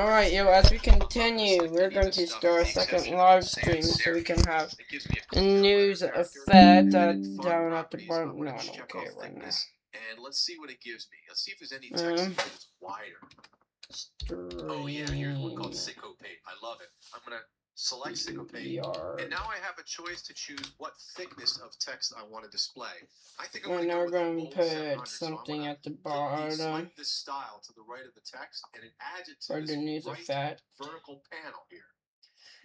Alright, as we continue, we're going to start a second live stream so we can have the news of Fed down at the bottom. No, I don't care right now. And let's see what it gives me. Let's see if there's any text that's wider. Oh yeah, here's one called Syncopate. I love it. I'm gonna select Syncopate, and now I have a choice to choose what thickness of text I want to display. I think I'm now we're going to put something at the bottom. Select this style to the right of the text, and it adds it to the news of Fed vertical panel here.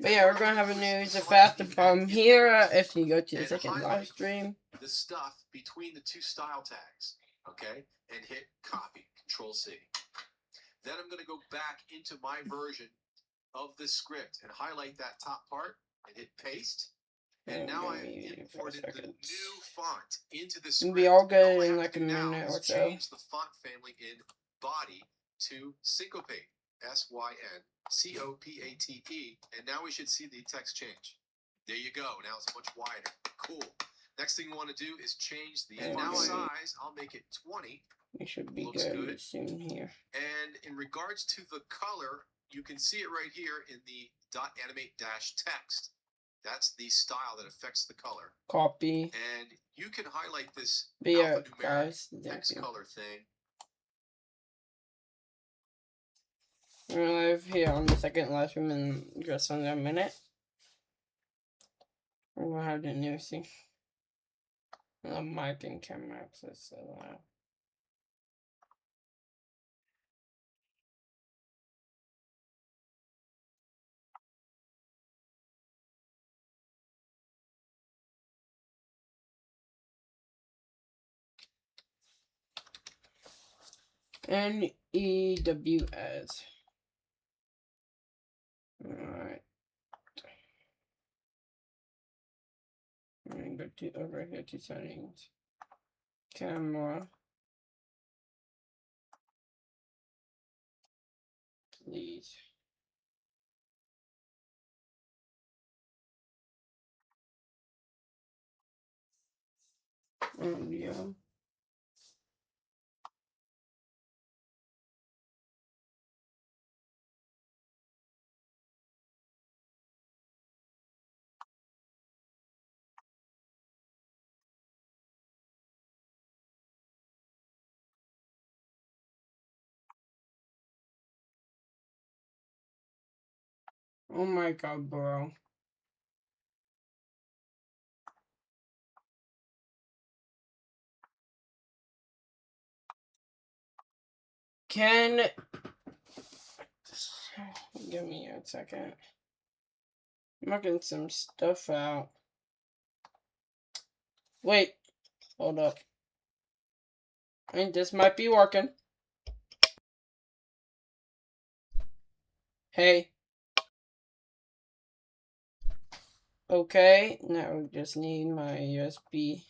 But yeah, we're going to have a news of Fed at the bottom here. If you go to the second live stream, the stuff between the two style tags, okay, and hit copy, Control-C. Then I'm going to go back into my version of the script and highlight that top part and hit paste. And now I've imported the new font into the script. We'll be all good in like a minute or so. Change the font family in body to Syncopate, S-Y-N-C-O-P-A-T-E, and now we should see the text change. There you go. Now it's much wider. Cool. Next thing we want to do is change the size. I'll make it 20. We should be good soon here. And in regards to the color, you can see it right here in the .animate-text. That's the style that affects the color. Copy. And you can highlight this guys, text color thing. We're live here on the second live stream in just under a minute. We're going to have the news thing. The mic and camera access allowed. NEWS. Alright. I'm going to go to over here to settings. Camera. Please. Audio. Oh my god, bro. Give me a second. I'm knocking some stuff out. Wait. Hold up. I think this might be working. Hey. Okay, now we just need my USB.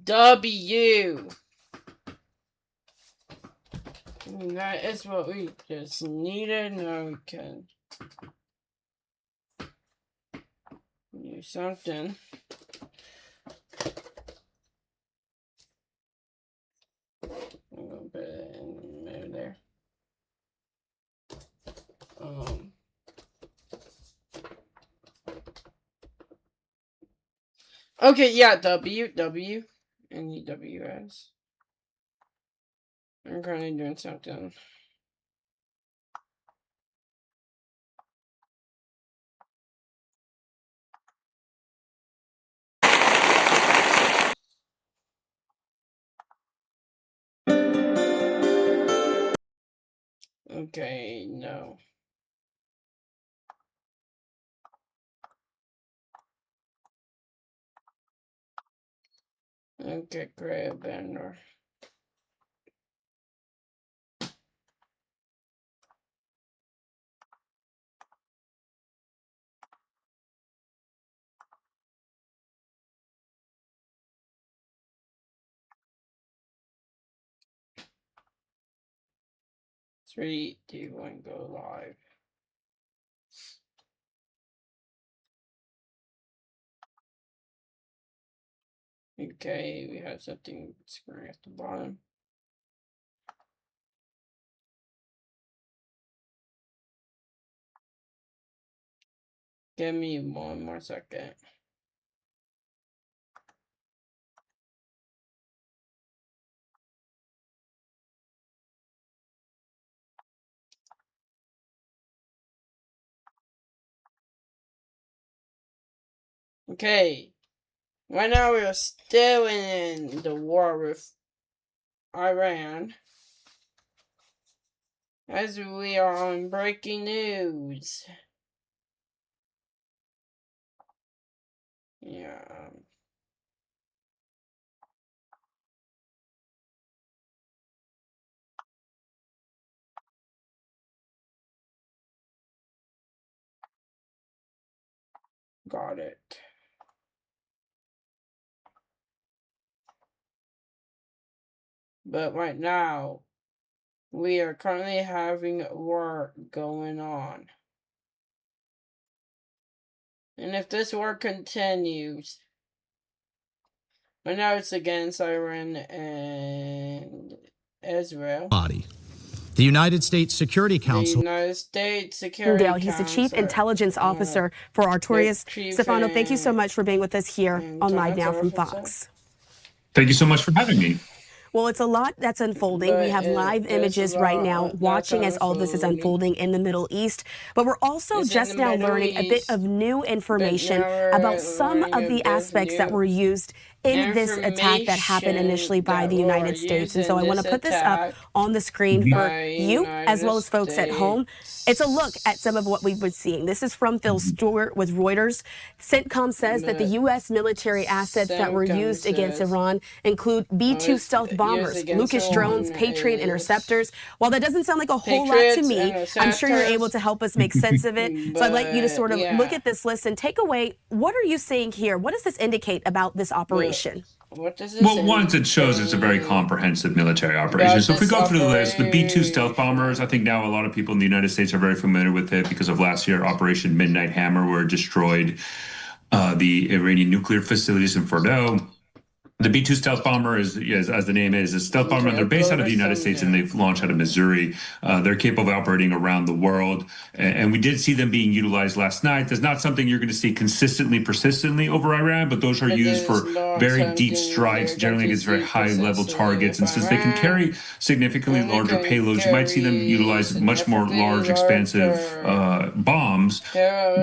W. And that is what we just needed. Now we can do something. I'm gonna put it in there. Okay, yeah, W. NEWS. I'm currently doing something. Okay, no. Okay, grab banner. 3, 2, 1, go live. Okay, we have something screwing at the bottom. Give me 1 more second. Okay, right now we are still in the war with Iran, as we are on breaking news. Yeah. Got it. But right now, we are currently having war going on. And if this war continues, right now it's against Iran and Israel. The United States Security Council. The United States Security Dale, he's the Chief Intelligence Officer for Artorias. Stefano, thank you so much for being with us here on Live Now from Fox. Thank you so much for having me. Well, it's a lot that's unfolding. We have live images right now watching as all this is unfolding in the Middle East. But we're also just now learning a bit of new information about some of the aspects that were used in this attack that happened initially by the United States. And so I want to put this up on the screen for you as well as folks at home. It's a look at some of what we've been seeing. This is from Phil Stewart with Reuters. CENTCOM says that the U.S. military assets that were used against Iran include B-2 stealth bombers, Lucas drones, Patriot interceptors. While that doesn't sound like a whole lot to me, I'm sure you're able to help us make sense of it. So I'd like you to sort of look at this list and take away, what are you seeing here? What does this indicate about this operation? What does it Well, once it shows it's a very comprehensive military operation. So if we go through the list, the B-2 stealth bombers, I think now a lot of people in the United States are very familiar with it because of last year, Operation Midnight Hammer, where it destroyed the Iranian nuclear facilities in Fordo. The B-2 stealth bomber is, as the name is, a stealth bomber. They're based out of the United States and they've launched out of Missouri. They're capable of operating around the world. And we did see them being utilized last night. There's not something you're going to see consistently, persistently over Iran, but those are used for very deep strikes, generally against very high-level targets. And since they can carry significantly larger payloads, you might see them utilize much more large, expansive bombs,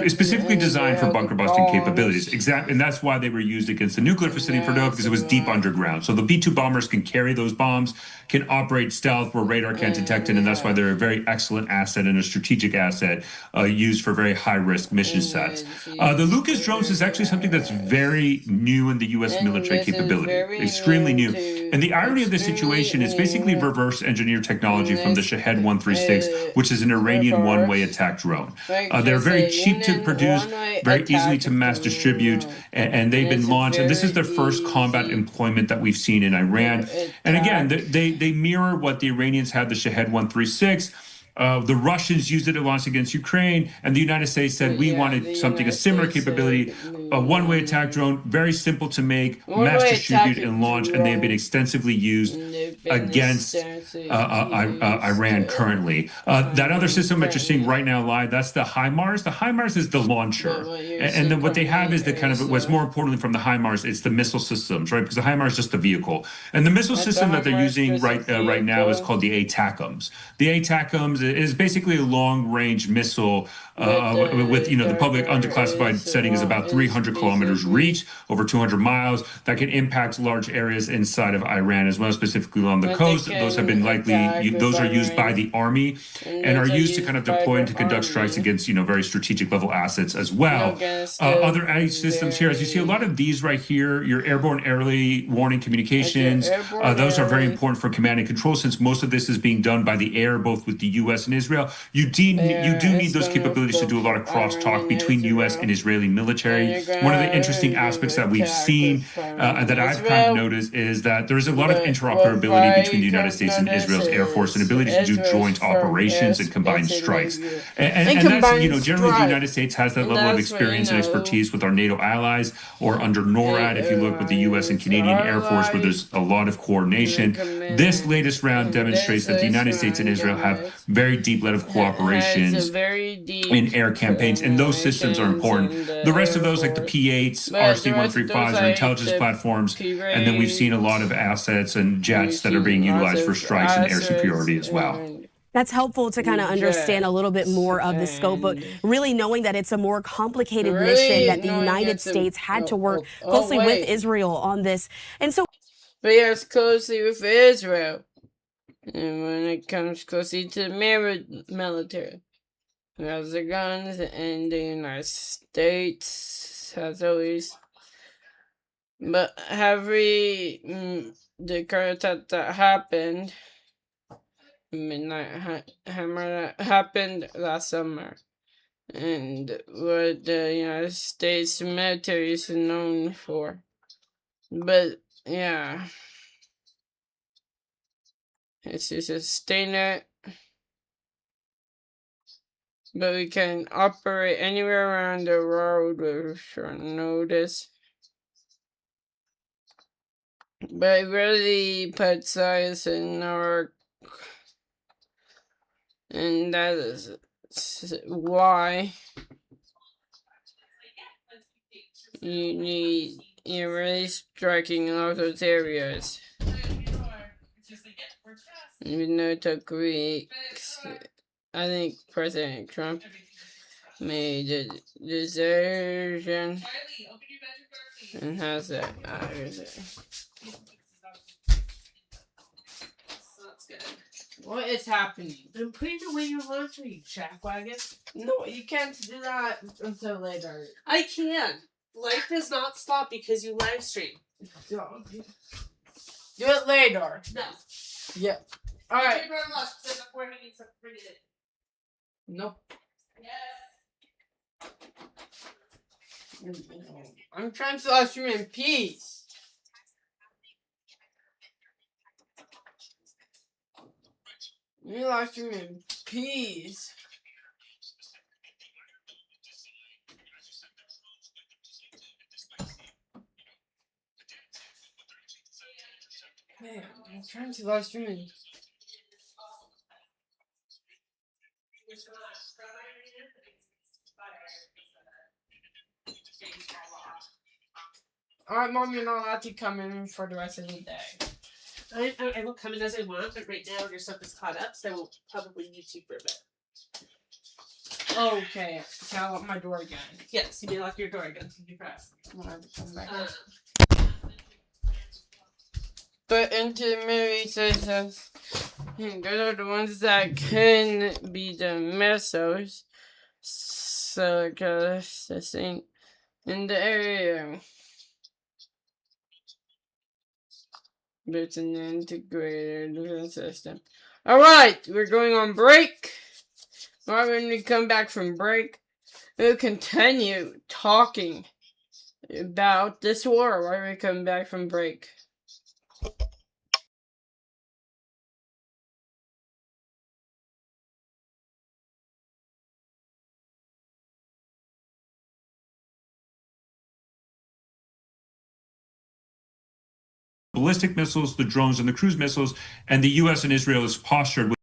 specifically designed for bunker-busting capabilities. And that's why they were used against the nuclear facility in Fordo, because it was deep underground. So the B-2 bombers can carry those bombs, can operate stealth where radar can't detect it, and that's why they're a very excellent asset and a strategic asset used for very high-risk mission sets. The Lucas drones is actually something that's very new in the U.S. military capability, extremely new. And the irony of this situation is basically reverse engineered technology from the Shahed 136, which is an Iranian one-way attack drone. They're very cheap to produce, very easily to mass distribute, and they've been launched. And this is their first combat employment that we've seen in Iran. And again, they mirror what the Iranians had, the Shahed 136. The Russians used it to launch against Ukraine, and the United States said we wanted something, a similar capability, a one-way attack drone, very simple to make, mass distribute and launch, and they have been extensively used against Iran currently. That other system that you're seeing right now live, that's the HIMARS. The HIMARS is the launcher, and then what they have is the kind of, what's more importantly from the HIMARS, it's the missile systems, right? Because the HIMARS is just the vehicle, and the missile system that they're using right now is called the ATACMS. The ATACMS is basically a long-range missile with the public undeclassified setting is about 300 kilometers reach, over 200 miles, that can impact large areas inside of Iran as well, specifically along the coast. Those have been those are used by the army and are used to kind of deploy and to conduct strikes against, very strategic level assets as well. Other systems here, as you see, a lot of these right here, your airborne early warning communications, those are very important for command and control, since most of this is being done by the air, both with the U.S. and Israel. You do need those capabilities to do a lot of crosstalk between U.S. and Israeli military. One of the interesting aspects that we've seen that I've kind of noticed is that there is a lot of interoperability capability between the United States and Israel's Air Force, and ability to do joint operations and combined strikes. And that's, generally the United States has that level of experience and expertise with our NATO allies, or under NORAD, if you look with the U.S. and Canadian Air Force, where there's a lot of coordination. This latest round demonstrates that the United States and Israel have very deep level of cooperations in air campaigns, and those systems are important. The rest of those, like the P-8s, RC-135s, are intelligence platforms, and then we've seen a lot of assets and jets that are being utilized for strikes and air superiority as well. That's helpful to kind of understand a little bit more of the scope, but really knowing that it's a more complicated mission, that the United States had to work closely with Israel on this. And so, but yes, closely with Israel. And when it comes closely to the military, who has the guns, and the United States has always. But the current attack that happened, Midnight Hammer, happened last summer, and what the United States military is known for. But yeah, it's to sustain it, but we can operate anywhere around the world with short notice. But it really puts us in our. And that is why you're really striking all those areas. Even though it took weeks, I think President Trump made a decision and has it. What is happening? I'm putting away your laundry, jackwagon. No, you can't do that until later. I can. Life does not stop because you live stream. Do it later. No. Yeah. Alright. Nope. Yes. I'm trying to live stream in peace. You lost him in peace. Man, I'm trying to live stream in. Alright, Mom, you're not allowed to come in for the rest of the day. I will come in as I want, but right now your stuff is caught up, so I will probably YouTube for a bit. Okay, can I lock my door again? Yes, you may lock your door again. Be fast. Come back. But intermediary says those are the ones that can be the missiles. So, because the thing in the area. But it's an integrated defense system. Alright, we're going on break. Right when we come back from break, we'll continue talking about this war while we come back from break. Ballistic missiles, the drones, and the cruise missiles, and the U.S. and Israel is postured with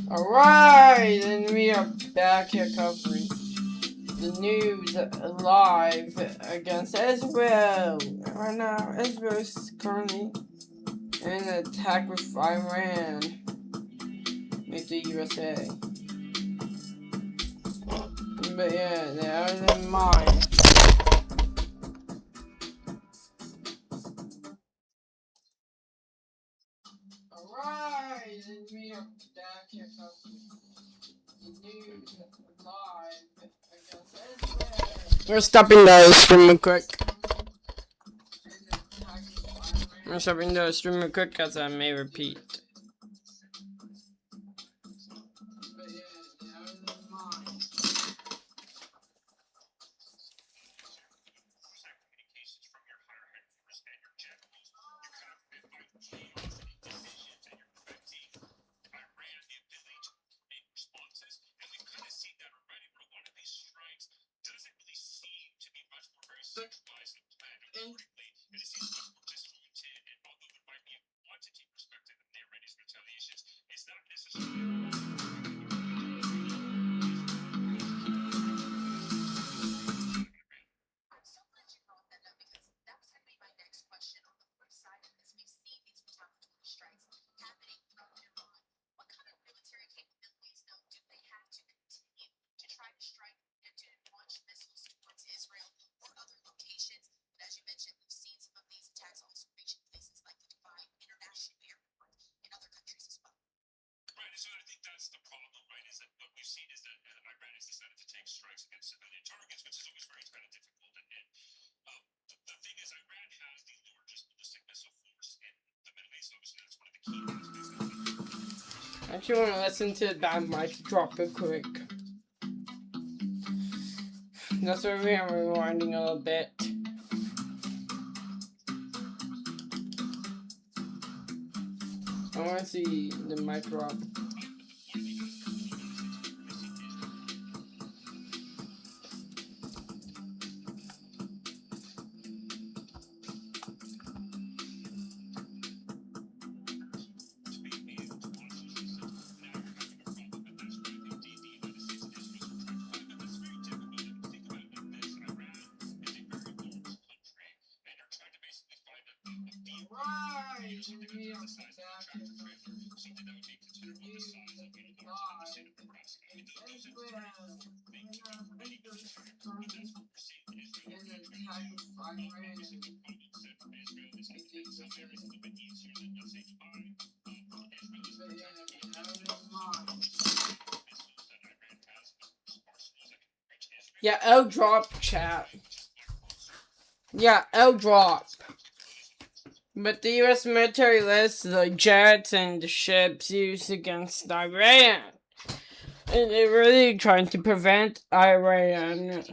Alright, and we are back here covering the news live against Israel. Right now, Israel is currently in an attack with Iran with the USA. But yeah, they are in mind. Alright, and we are back here covering the news live against Israel. We're stopping the stream real quick. We're stopping the stream real quick because I may repeat. I actually want to listen to that mic drop real quick. That's why we are rewinding a little bit. I want to see the mic drop. Yeah, L drop chat. Yeah, L drop. But the US military lists the jets and the ships used against Iran. And they're really trying to prevent Iran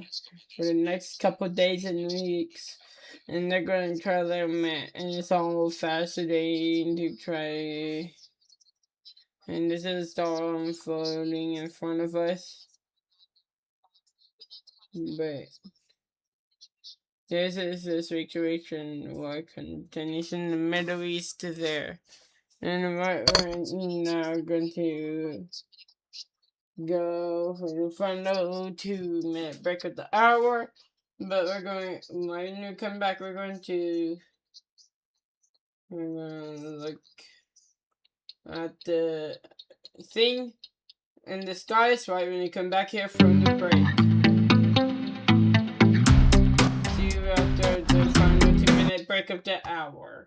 for the next couple of days and weeks. And they're going to try them, and it's all fascinating to try. And this is all unfolding in front of us. But this is the situation war continues in the Middle East there. And we're now going to go for the final 2-minute break of the hour. But when we come back, we're going to look at the thing in the skies right when you come back here from the break. See you after the final 2-minute break of the hour.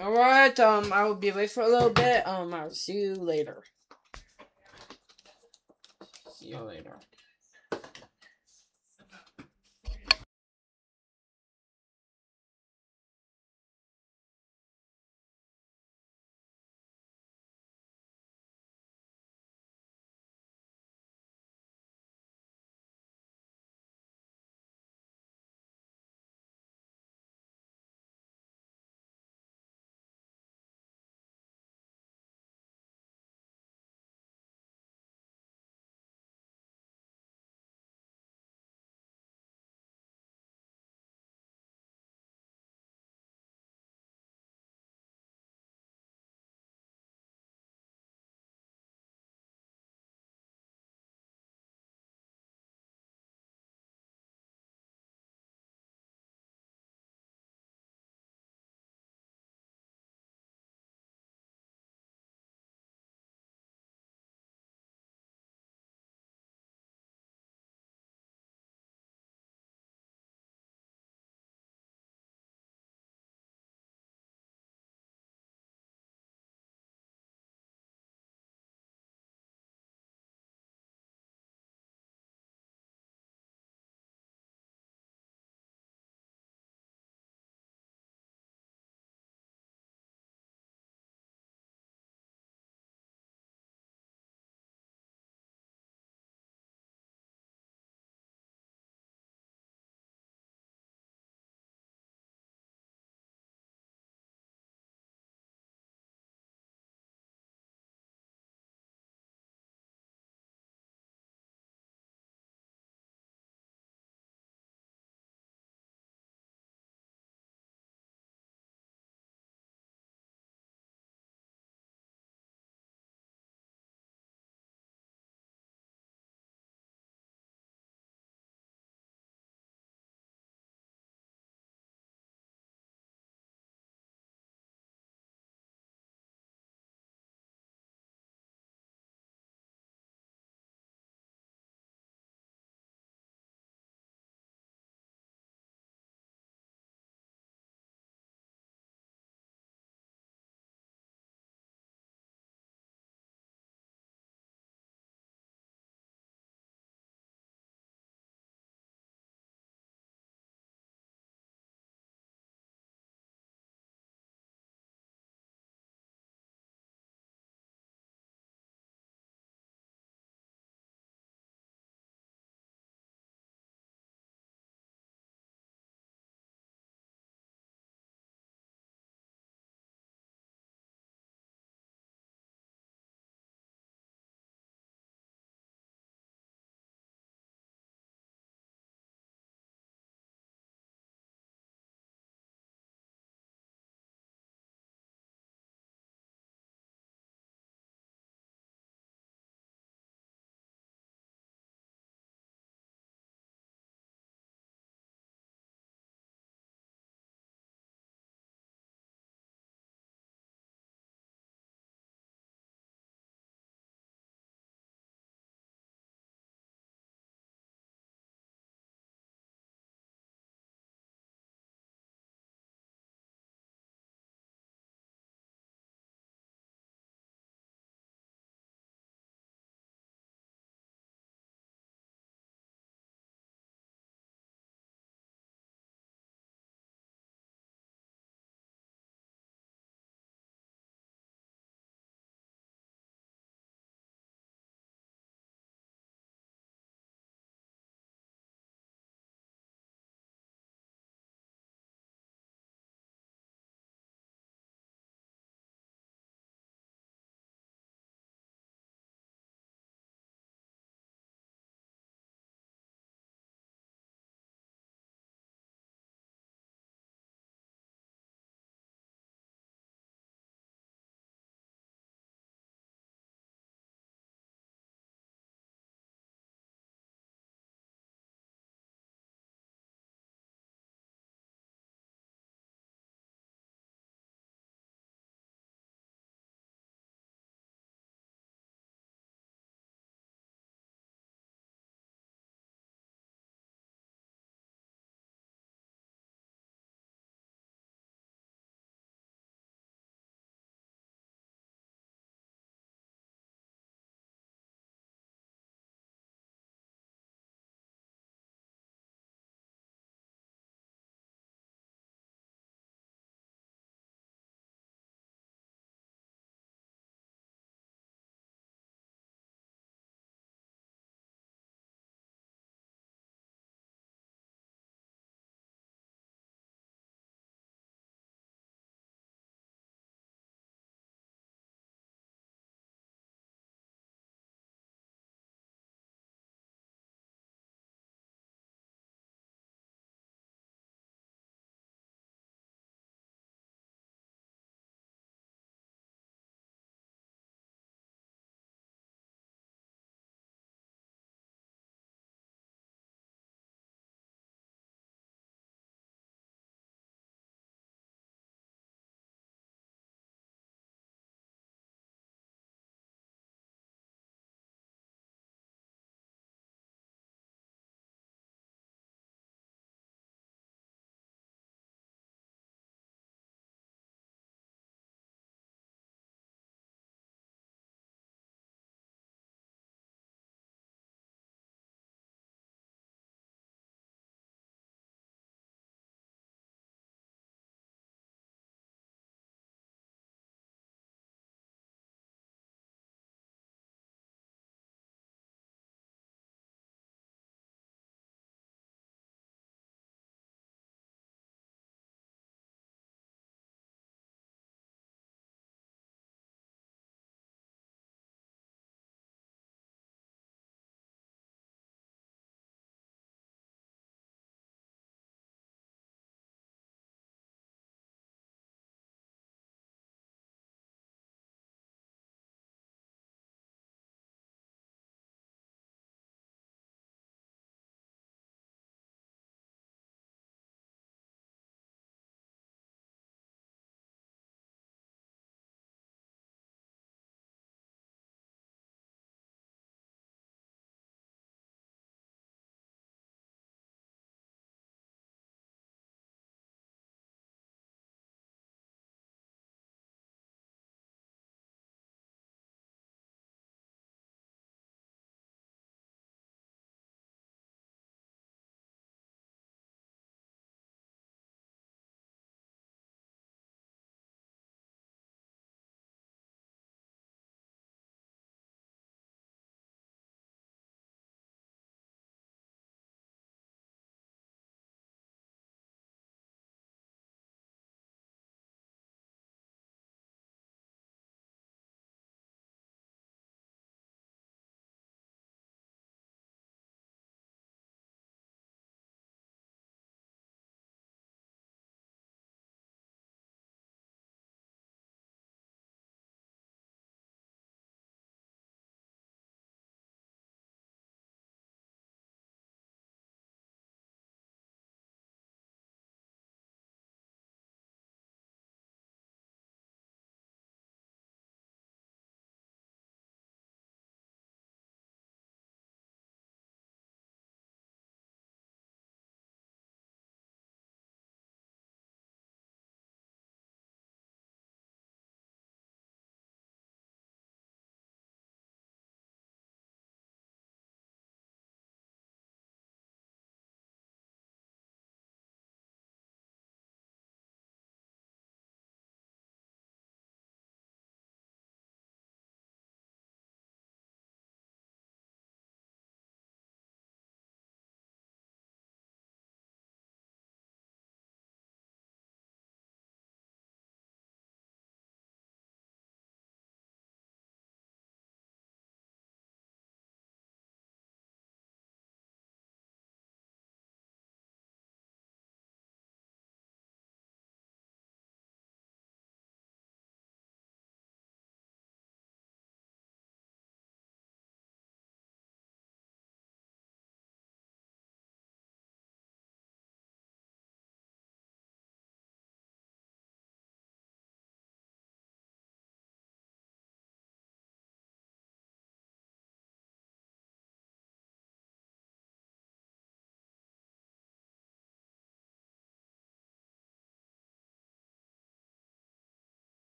Alright, I will be away for a little bit. I'll see you later. See you later.